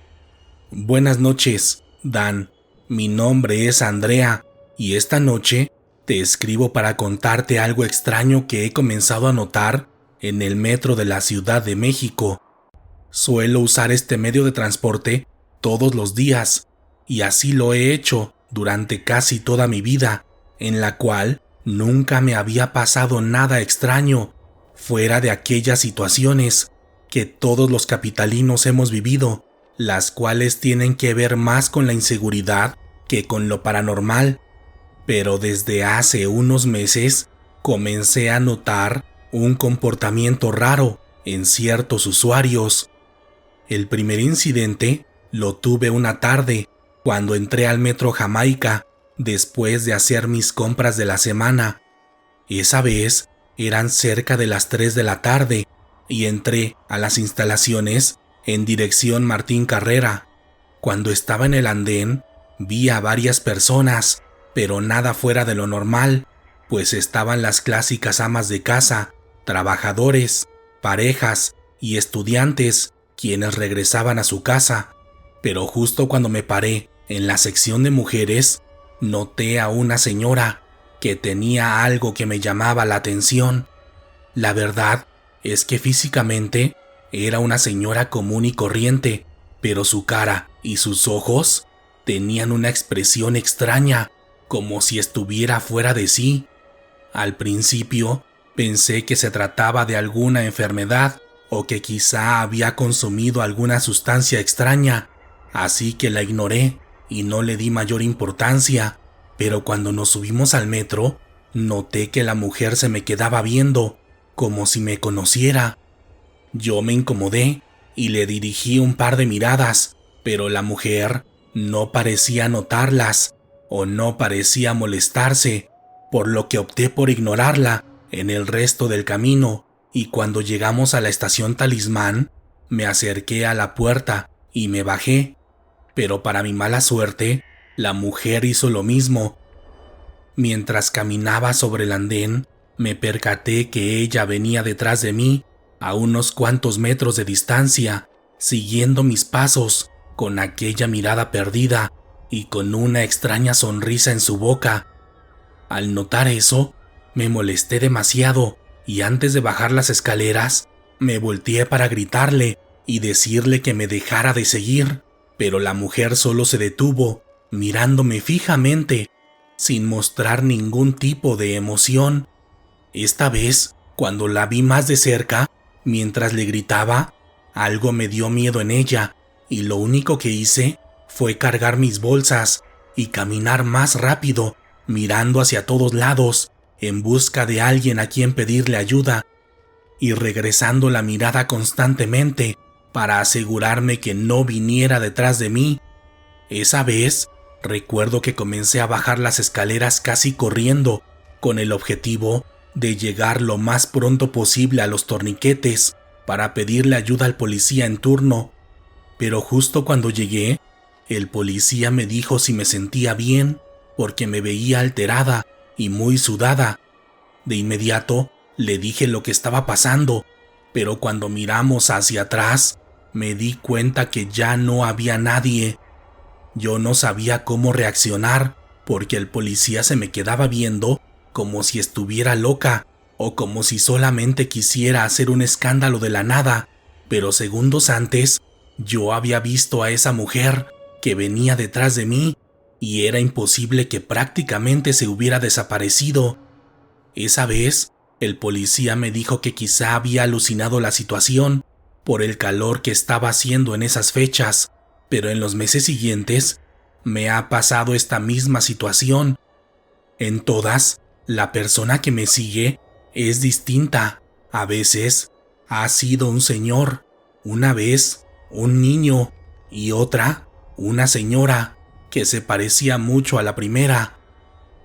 Buenas noches, Dan. Mi nombre es Andrea y esta noche te escribo para contarte algo extraño que he comenzado a notar en el metro de la Ciudad de México. Suelo usar este medio de transporte todos los días y así lo he hecho durante casi toda mi vida, en la cual nunca me había pasado nada extraño fuera de aquellas situaciones que todos los capitalinos hemos vivido, las cuales tienen que ver más con la inseguridad que con lo paranormal. Pero desde hace unos meses comencé a notar un comportamiento raro en ciertos usuarios. El primer incidente lo tuve una tarde cuando entré al metro Jamaica después de hacer mis compras de la semana. Esa vez eran cerca de las 3 de la tarde y entré a las instalaciones en dirección Martín Carrera. Cuando estaba en el andén, vi a varias personas, pero nada fuera de lo normal, pues estaban las clásicas amas de casa, trabajadores, parejas y estudiantes quienes regresaban a su casa. Pero justo cuando me paré en la sección de mujeres, noté a una señora que tenía algo que me llamaba la atención. La verdad es que físicamente era una señora común y corriente, pero su cara y sus ojos tenían una expresión extraña, como si estuviera fuera de sí. Al principio pensé que se trataba de alguna enfermedad o que quizá había consumido alguna sustancia extraña, así que la ignoré y no le di mayor importancia, pero cuando nos subimos al metro, noté que la mujer se me quedaba viendo, como si me conociera. Yo me incomodé y le dirigí un par de miradas, pero la mujer no parecía notarlas o no parecía molestarse, por lo que opté por ignorarla en el resto del camino, y cuando llegamos a la estación Talismán, me acerqué a la puerta y me bajé, pero para mi mala suerte, la mujer hizo lo mismo. Mientras caminaba sobre el andén, me percaté que ella venía detrás de mí, a unos cuantos metros de distancia, siguiendo mis pasos, con aquella mirada perdida y con una extraña sonrisa en su boca. Al notar eso, me molesté demasiado y antes de bajar las escaleras, me volteé para gritarle y decirle que me dejara de seguir, pero la mujer solo se detuvo, mirándome fijamente, sin mostrar ningún tipo de emoción. Esta vez, cuando la vi más de cerca, mientras le gritaba, algo me dio miedo en ella, y lo único que hice fue cargar mis bolsas y caminar más rápido, mirando hacia todos lados, en busca de alguien a quien pedirle ayuda, y regresando la mirada constantemente para asegurarme que no viniera detrás de mí. Esa vez, recuerdo que comencé a bajar las escaleras casi corriendo, con el objetivo de llegar lo más pronto posible a los torniquetes para pedirle ayuda al policía en turno. Pero justo cuando llegué, el policía me dijo si me sentía bien, porque me veía alterada y muy sudada. De inmediato le dije lo que estaba pasando, pero cuando miramos hacia atrás, me di cuenta que ya no había nadie. Yo no sabía cómo reaccionar, porque el policía se me quedaba viendo como si estuviera loca o como si solamente quisiera hacer un escándalo de la nada, pero segundos antes yo había visto a esa mujer que venía detrás de mí y era imposible que prácticamente se hubiera desaparecido. Esa vez, el policía me dijo que quizá había alucinado la situación por el calor que estaba haciendo en esas fechas, pero en los meses siguientes me ha pasado esta misma situación. En todas, la persona que me sigue es distinta. A veces ha sido un señor, una vez un niño y otra una señora que se parecía mucho a la primera.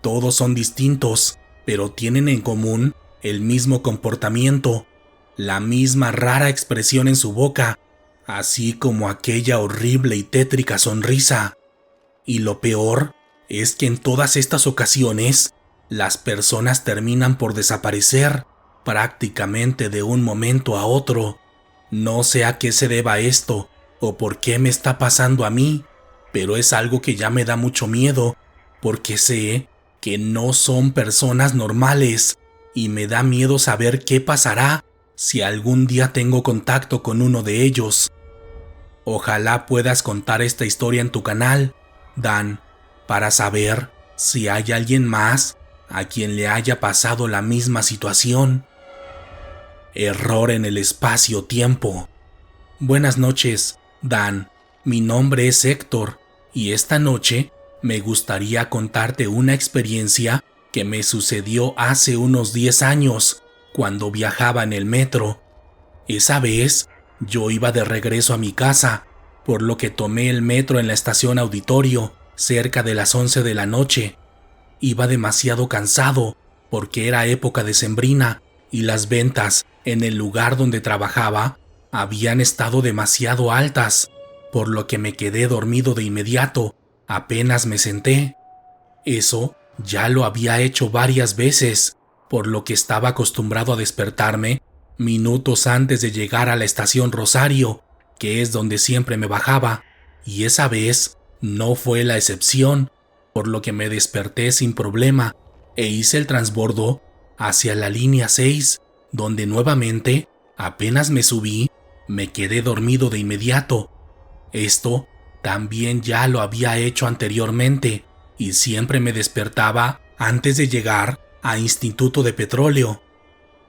Todos son distintos, pero tienen en común el mismo comportamiento, la misma rara expresión en su boca, así como aquella horrible y tétrica sonrisa. Y lo peor es que en todas estas ocasiones, las personas terminan por desaparecer prácticamente de un momento a otro. No sé a qué se deba esto o por qué me está pasando a mí, pero es algo que ya me da mucho miedo, porque sé que no son personas normales y me da miedo saber qué pasará si algún día tengo contacto con uno de ellos. Ojalá puedas contar esta historia en tu canal, Dan, para saber si hay alguien más a quien le haya pasado la misma situación. Error en el espacio-tiempo. Buenas noches, Dan. Mi nombre es Héctor y esta noche me gustaría contarte una experiencia que me sucedió hace unos 10 años cuando viajaba en el metro. Esa vez yo iba de regreso a mi casa, por lo que tomé el metro en la estación Auditorio cerca de las 11 de la noche. Iba demasiado cansado porque era época decembrina y las ventas en el lugar donde trabajaba habían estado demasiado altas, por lo que me quedé dormido de inmediato apenas me senté. Eso ya lo había hecho varias veces, por lo que estaba acostumbrado a despertarme minutos antes de llegar a la estación Rosario, que es donde siempre me bajaba, y esa vez no fue la excepción, por lo que me desperté sin problema e hice el transbordo hacia la línea 6, donde nuevamente, apenas me subí, me quedé dormido de inmediato. Esto también ya lo había hecho anteriormente y siempre me despertaba antes de llegar a Instituto de Petróleo.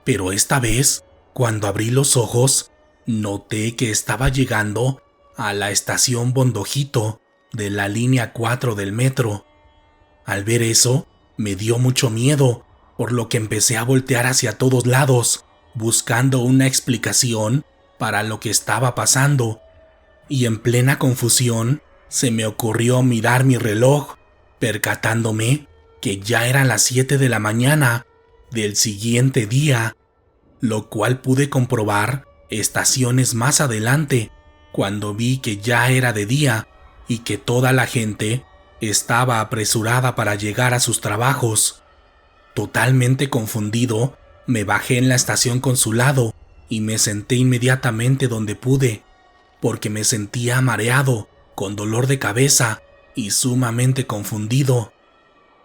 Pero esta vez, cuando abrí los ojos, noté que estaba llegando a la estación Bondojito de la línea 4 del metro. Al ver eso, me dio mucho miedo, por lo que empecé a voltear hacia todos lados, buscando una explicación para lo que estaba pasando. Y en plena confusión, se me ocurrió mirar mi reloj, percatándome que ya eran las 7 de la mañana del siguiente día, lo cual pude comprobar estaciones más adelante, cuando vi que ya era de día y que toda la gente estaba apresurada para llegar a sus trabajos. Totalmente confundido, me bajé en la estación Consulado y me senté inmediatamente donde pude, porque me sentía mareado, con dolor de cabeza y sumamente confundido.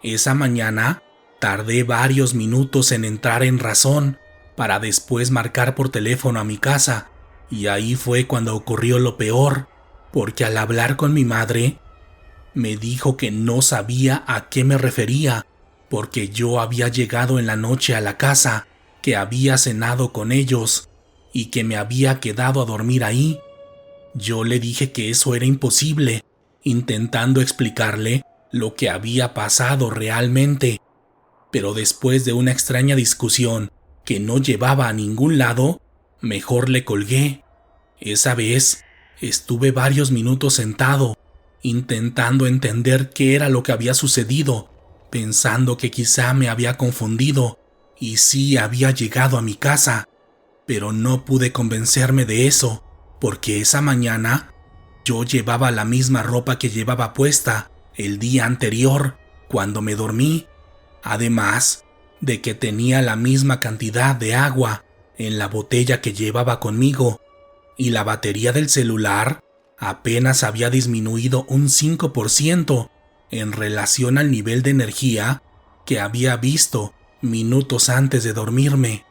Esa mañana tardé varios minutos en entrar en razón para después marcar por teléfono a mi casa, y ahí fue cuando ocurrió lo peor, porque al hablar con mi madre, me dijo que no sabía a qué me refería, porque yo había llegado en la noche a la casa, que había cenado con ellos y que me había quedado a dormir ahí. Yo le dije que eso era imposible, intentando explicarle lo que había pasado realmente, pero después de una extraña discusión que no llevaba a ningún lado, mejor le colgué. Esa vez estuve varios minutos sentado, intentando entender qué era lo que había sucedido, pensando que quizá me había confundido y sí había llegado a mi casa, pero no pude convencerme de eso, porque esa mañana yo llevaba la misma ropa que llevaba puesta el día anterior cuando me dormí, además de que tenía la misma cantidad de agua en la botella que llevaba conmigo, y la batería del celular apenas había disminuido un 5% en relación al nivel de energía que había visto minutos antes de dormirme.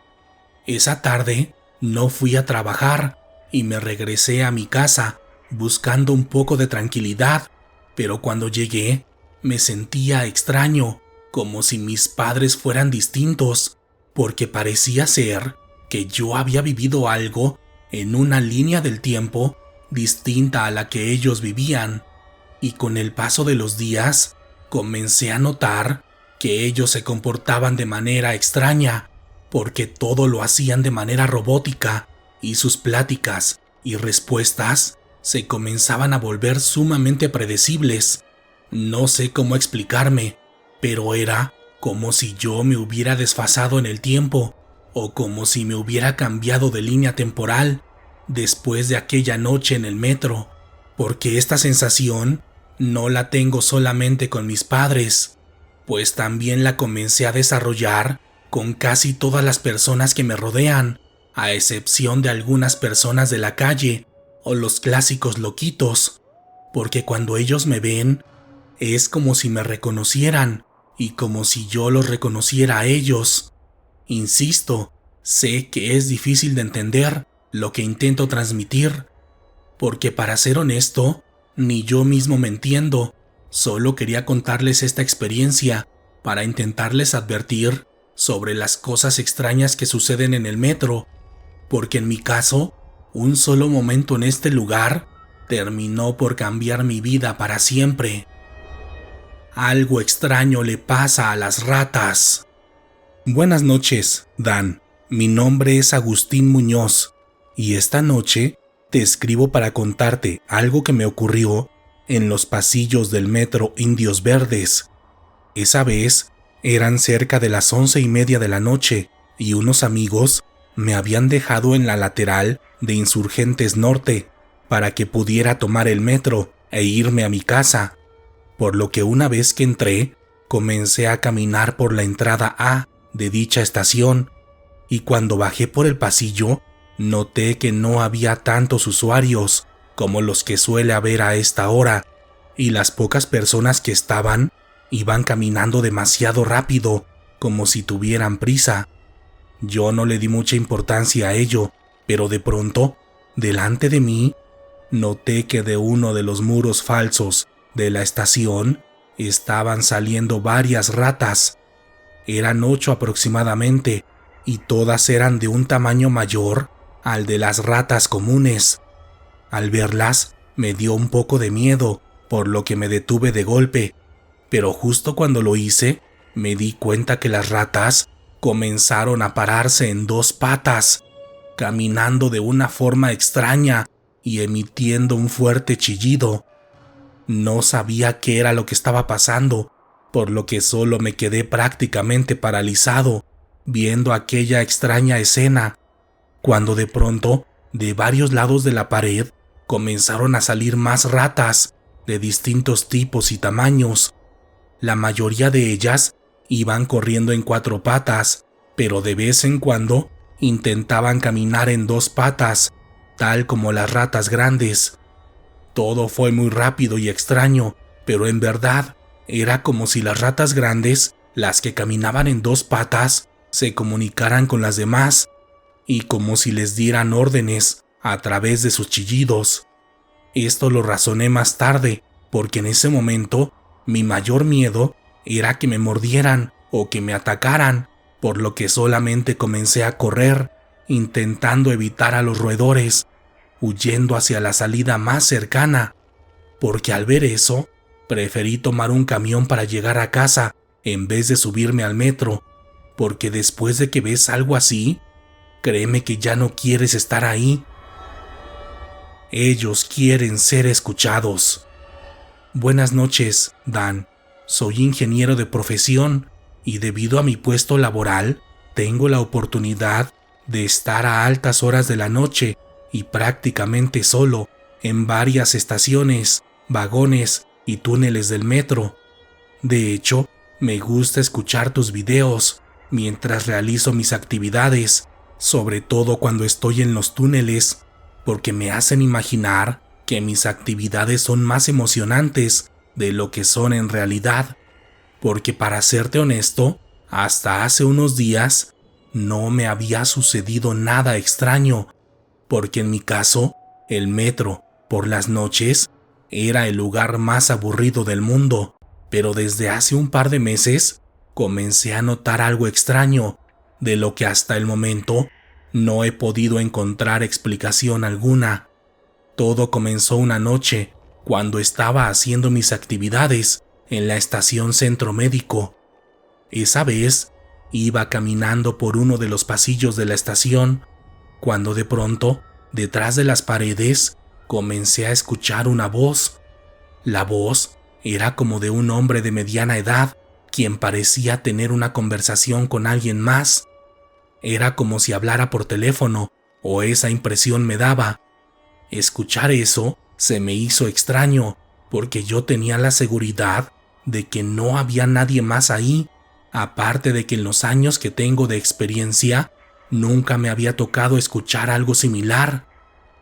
Esa tarde no fui a trabajar y me regresé a mi casa buscando un poco de tranquilidad, pero cuando llegué me sentía extraño, como si mis padres fueran distintos, porque parecía ser que yo había vivido algo en una línea del tiempo distinta a la que ellos vivían, y con el paso de los días comencé a notar que ellos se comportaban de manera extraña, porque todo lo hacían de manera robótica y sus pláticas y respuestas se comenzaban a volver sumamente predecibles. No sé cómo explicarme, pero era como si yo me hubiera desfasado en el tiempo o como si me hubiera cambiado de línea temporal después de aquella noche en el metro, porque esta sensación no la tengo solamente con mis padres, pues también la comencé a desarrollar con casi todas las personas que me rodean, a excepción de algunas personas de la calle o los clásicos loquitos, porque cuando ellos me ven, es como si me reconocieran y como si yo los reconociera a ellos. Insisto, sé que es difícil de entender lo que intento transmitir, porque para ser honesto, ni yo mismo me entiendo. Solo quería contarles esta experiencia para intentarles advertir sobre las cosas extrañas que suceden en el metro, porque en mi caso, un solo momento en este lugar terminó por cambiar mi vida para siempre. Algo extraño le pasa a las ratas. Buenas noches, Dan. Mi nombre es Agustín Muñoz y esta noche te escribo para contarte algo que me ocurrió en los pasillos del metro Indios Verdes. Esa vez eran cerca de las 11:30 de la noche y unos amigos me habían dejado en la lateral de Insurgentes Norte para que pudiera tomar el metro e irme a mi casa, por lo que una vez que entré, comencé a caminar por la entrada A de dicha estación, y cuando bajé por el pasillo, noté que no había tantos usuarios como los que suele haber a esta hora, y las pocas personas que estaban iban caminando demasiado rápido, como si tuvieran prisa. Yo no le di mucha importancia a ello, pero de pronto, delante de mí, noté que de uno de los muros falsos de la estación estaban saliendo varias ratas. Eran 8 aproximadamente, y todas eran de un tamaño mayor al de las ratas comunes. Al verlas, me dio un poco de miedo, por lo que me detuve de golpe, pero justo cuando lo hice, me di cuenta que las ratas comenzaron a pararse en 2 patas, caminando de una forma extraña y emitiendo un fuerte chillido. No sabía qué era lo que estaba pasando, por lo que solo me quedé prácticamente paralizado, viendo aquella extraña escena, cuando de pronto, de varios lados de la pared, comenzaron a salir más ratas, de distintos tipos y tamaños. La mayoría de ellas iban corriendo en 4 patas, pero de vez en cuando intentaban caminar en 2 patas, tal como las ratas grandes. Todo fue muy rápido y extraño, pero en verdad era como si las ratas grandes, las que caminaban en 2 patas, se comunicaran con las demás, y como si les dieran órdenes a través de sus chillidos. Esto lo razoné más tarde, porque en ese momento mi mayor miedo era que me mordieran o que me atacaran, por lo que solamente comencé a correr, intentando evitar a los roedores, huyendo hacia la salida más cercana, porque al ver eso, preferí tomar un camión para llegar a casa en vez de subirme al metro, porque después de que ves algo así, créeme que ya no quieres estar ahí. Ellos quieren ser escuchados. Buenas noches, Dan. Soy ingeniero de profesión y debido a mi puesto laboral, tengo la oportunidad de estar a altas horas de la noche y prácticamente solo en varias estaciones, vagones y túneles del metro. De hecho, me gusta escuchar tus videos mientras realizo mis actividades, sobre todo cuando estoy en los túneles, porque me hacen imaginar que mis actividades son más emocionantes de lo que son en realidad, porque para serte honesto, hasta hace unos días no me había sucedido nada extraño, porque en mi caso, el metro, por las noches, era el lugar más aburrido del mundo, pero desde hace un par de meses comencé a notar algo extraño, de lo que hasta el momento no he podido encontrar explicación alguna. Todo comenzó una noche, cuando estaba haciendo mis actividades en la estación Centro Médico. Esa vez, iba caminando por uno de los pasillos de la estación, cuando de pronto, detrás de las paredes, comencé a escuchar una voz. La voz era como de un hombre de mediana edad, quien parecía tener una conversación con alguien más. Era como si hablara por teléfono, o esa impresión me daba. Escuchar eso se me hizo extraño, porque yo tenía la seguridad de que no había nadie más ahí, aparte de que en los años que tengo de experiencia, nunca me había tocado escuchar algo similar.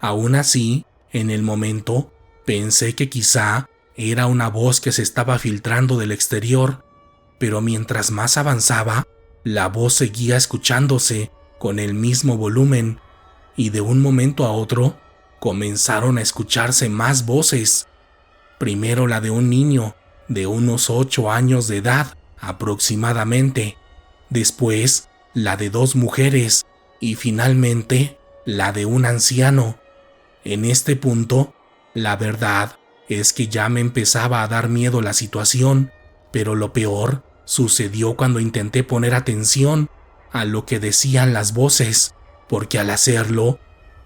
Aún así, en el momento, pensé que quizá era una voz que se estaba filtrando del exterior, pero mientras más avanzaba, la voz seguía escuchándose con el mismo volumen, y de un momento a otro comenzaron a escucharse más voces. Primero la de un niño de unos 8 años de edad aproximadamente, después la de 2 mujeres y finalmente la de un anciano. En este punto, la verdad es que ya me empezaba a dar miedo la situación, pero lo peor sucedió cuando intenté poner atención a lo que decían las voces, porque al hacerlo,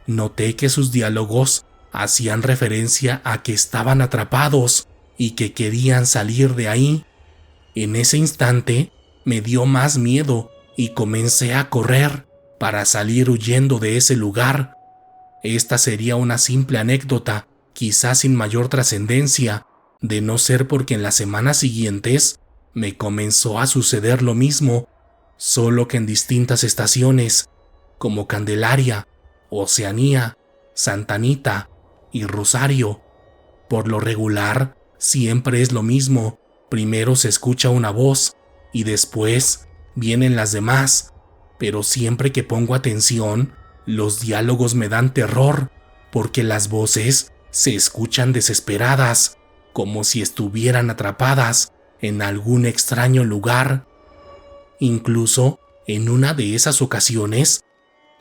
noté que sus diálogos hacían referencia a que estaban atrapados y que querían salir de ahí. En ese instante me dio más miedo y comencé a correr para salir huyendo de ese lugar. Esta sería una simple anécdota, quizás sin mayor trascendencia, de no ser porque en las semanas siguientes me comenzó a suceder lo mismo, solo que en distintas estaciones, como Candelaria, Oceanía, Santa Anita y Rosario. Por lo regular, siempre es lo mismo. Primero se escucha una voz y después vienen las demás, pero siempre que pongo atención, los diálogos me dan terror, porque las voces se escuchan desesperadas, como si estuvieran atrapadas en algún extraño lugar. Incluso, en una de esas ocasiones,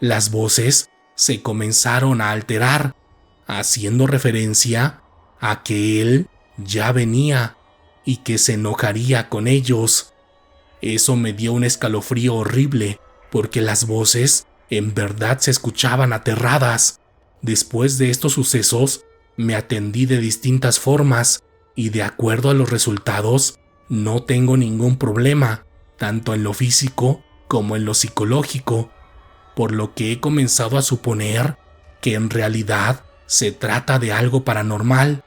las voces se comenzaron a alterar, haciendo referencia a que él ya venía y que se enojaría con ellos. Eso me dio un escalofrío horrible, porque las voces en verdad se escuchaban aterradas. Después de estos sucesos, me atendí de distintas formas y de acuerdo a los resultados, no tengo ningún problema, tanto en lo físico como en lo psicológico, por lo que he comenzado a suponer que en realidad se trata de algo paranormal,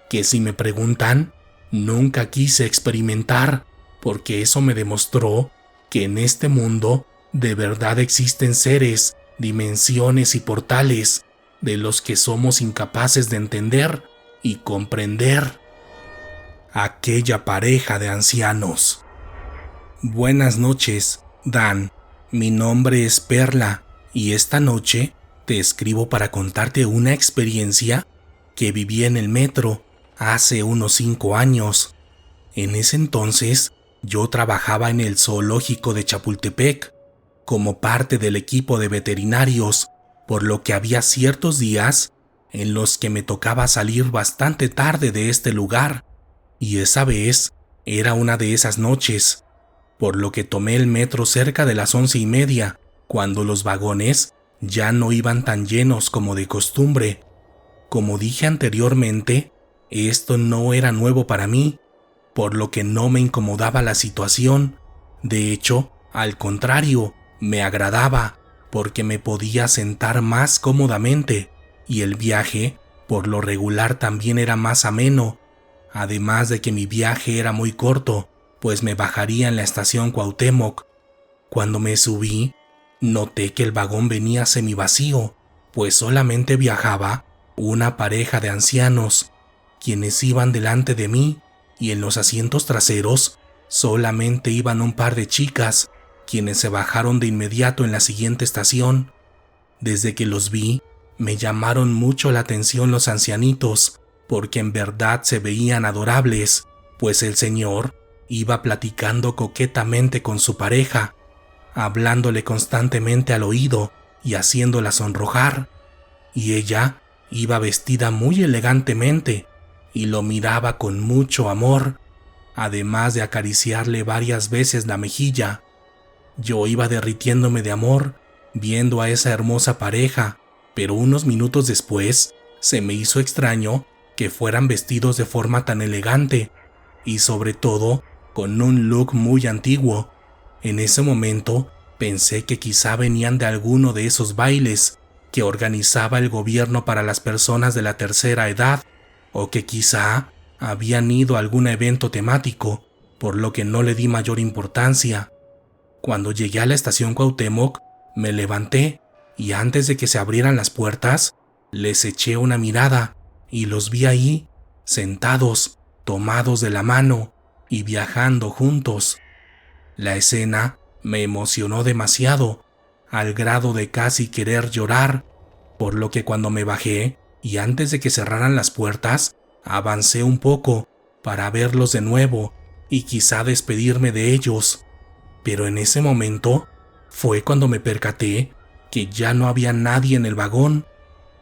que si me preguntan, nunca quise experimentar, porque eso me demostró que en este mundo de verdad existen seres, dimensiones y portales de los que somos incapaces de entender y comprender. Aquella pareja de ancianos. Buenas noches, Dan. Mi nombre es Perla y esta noche te escribo para contarte una experiencia que viví en el metro hace unos 5 años. En ese entonces, yo trabajaba en el zoológico de Chapultepec como parte del equipo de veterinarios, por lo que había ciertos días en los que me tocaba salir bastante tarde de este lugar, y esa vez era una de esas noches, por lo que tomé el metro cerca de las 11:30, cuando los vagones ya no iban tan llenos como de costumbre. Como dije anteriormente, esto no era nuevo para mí, por lo que no me incomodaba la situación. De hecho, al contrario, me agradaba, porque me podía sentar más cómodamente, y el viaje, por lo regular, también era más ameno, además de que mi viaje era muy corto, pues me bajaría en la estación Cuauhtémoc. Cuando me subí, noté que el vagón venía semivacío, pues solamente viajaba una pareja de ancianos, quienes iban delante de mí, y en los asientos traseros solamente iban un par de chicas, quienes se bajaron de inmediato en la siguiente estación. Desde que los vi, me llamaron mucho la atención los ancianitos, porque en verdad se veían adorables, pues el señor iba platicando coquetamente con su pareja, hablándole constantemente al oído y haciéndola sonrojar, y ella iba vestida muy elegantemente y lo miraba con mucho amor, además de acariciarle varias veces la mejilla. Yo iba derritiéndome de amor viendo a esa hermosa pareja, pero unos minutos después se me hizo extraño que fueran vestidos de forma tan elegante y sobre todo con un look muy antiguo. En ese momento pensé que quizá venían de alguno de esos bailes que organizaba el gobierno para las personas de la tercera edad, o que quizá habían ido a algún evento temático, por lo que no le di mayor importancia. Cuando llegué a la estación Cuauhtémoc, me levanté y antes de que se abrieran las puertas, les eché una mirada y los vi ahí, sentados, tomados de la mano y viajando juntos. La escena me emocionó demasiado, al grado de casi querer llorar, por lo que cuando me bajé y antes de que cerraran las puertas, avancé un poco para verlos de nuevo y quizá despedirme de ellos. Pero en ese momento fue cuando me percaté que ya no había nadie en el vagón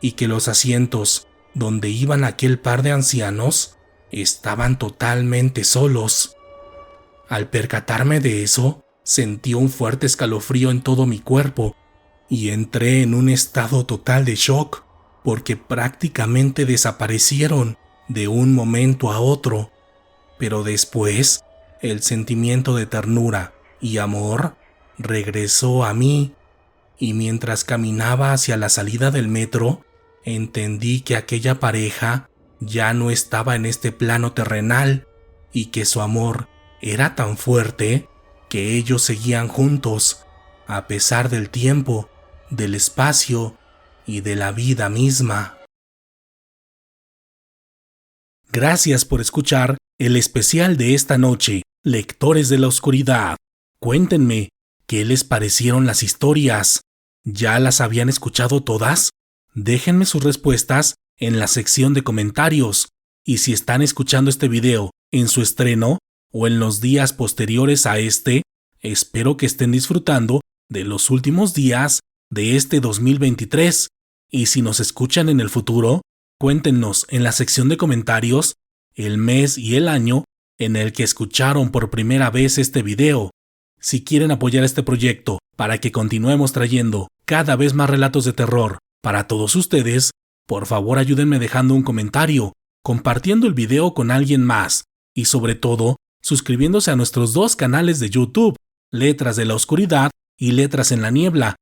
y que los asientos donde iban aquel par de ancianos estaban totalmente solos. Al percatarme de eso, sentí un fuerte escalofrío en todo mi cuerpo y entré en un estado total de shock porque prácticamente desaparecieron de un momento a otro. Pero después, el sentimiento de ternura y amor regresó a mí, y mientras caminaba hacia la salida del metro, entendí que aquella pareja ya no estaba en este plano terrenal y que su amor era tan fuerte que ellos seguían juntos, a pesar del tiempo, del espacio y de la vida misma. Gracias por escuchar el especial de esta noche, Lectores de la Oscuridad. Cuéntenme, ¿qué les parecieron las historias? ¿Ya las habían escuchado todas? Déjenme sus respuestas en la sección de comentarios. Y si están escuchando este video en su estreno o en los días posteriores a este, espero que estén disfrutando de los últimos días de este 2023. Y si nos escuchan en el futuro, cuéntenos en la sección de comentarios el mes y el año en el que escucharon por primera vez este video. Si quieren apoyar este proyecto para que continuemos trayendo cada vez más relatos de terror para todos ustedes, por favor ayúdenme dejando un comentario, compartiendo el video con alguien más y sobre todo suscribiéndose a nuestros dos canales de YouTube, Letras de la Oscuridad y Letras en la Niebla.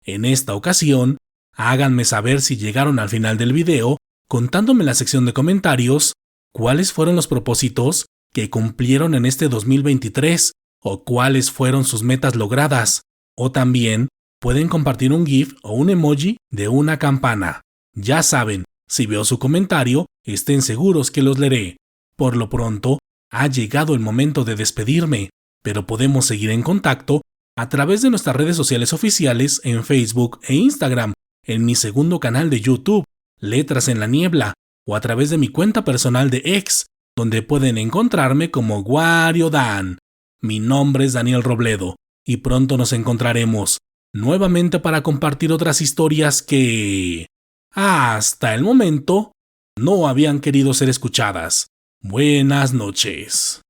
En esta ocasión, háganme saber si llegaron al final del video contándome en la sección de comentarios cuáles fueron los propósitos que cumplieron en este 2023 o cuáles fueron sus metas logradas. O también pueden compartir un GIF o un emoji de una campana. Ya saben, si veo su comentario, estén seguros que los leeré. Por lo pronto, ha llegado el momento de despedirme, pero podemos seguir en contacto a través de nuestras redes sociales oficiales en Facebook e Instagram, en mi segundo canal de YouTube, Letras en la Niebla, o a través de mi cuenta personal de X, donde pueden encontrarme como Wario Dan. Mi nombre es Daniel Robledo, y pronto nos encontraremos nuevamente para compartir otras historias que, hasta el momento, no habían querido ser escuchadas. Buenas noches.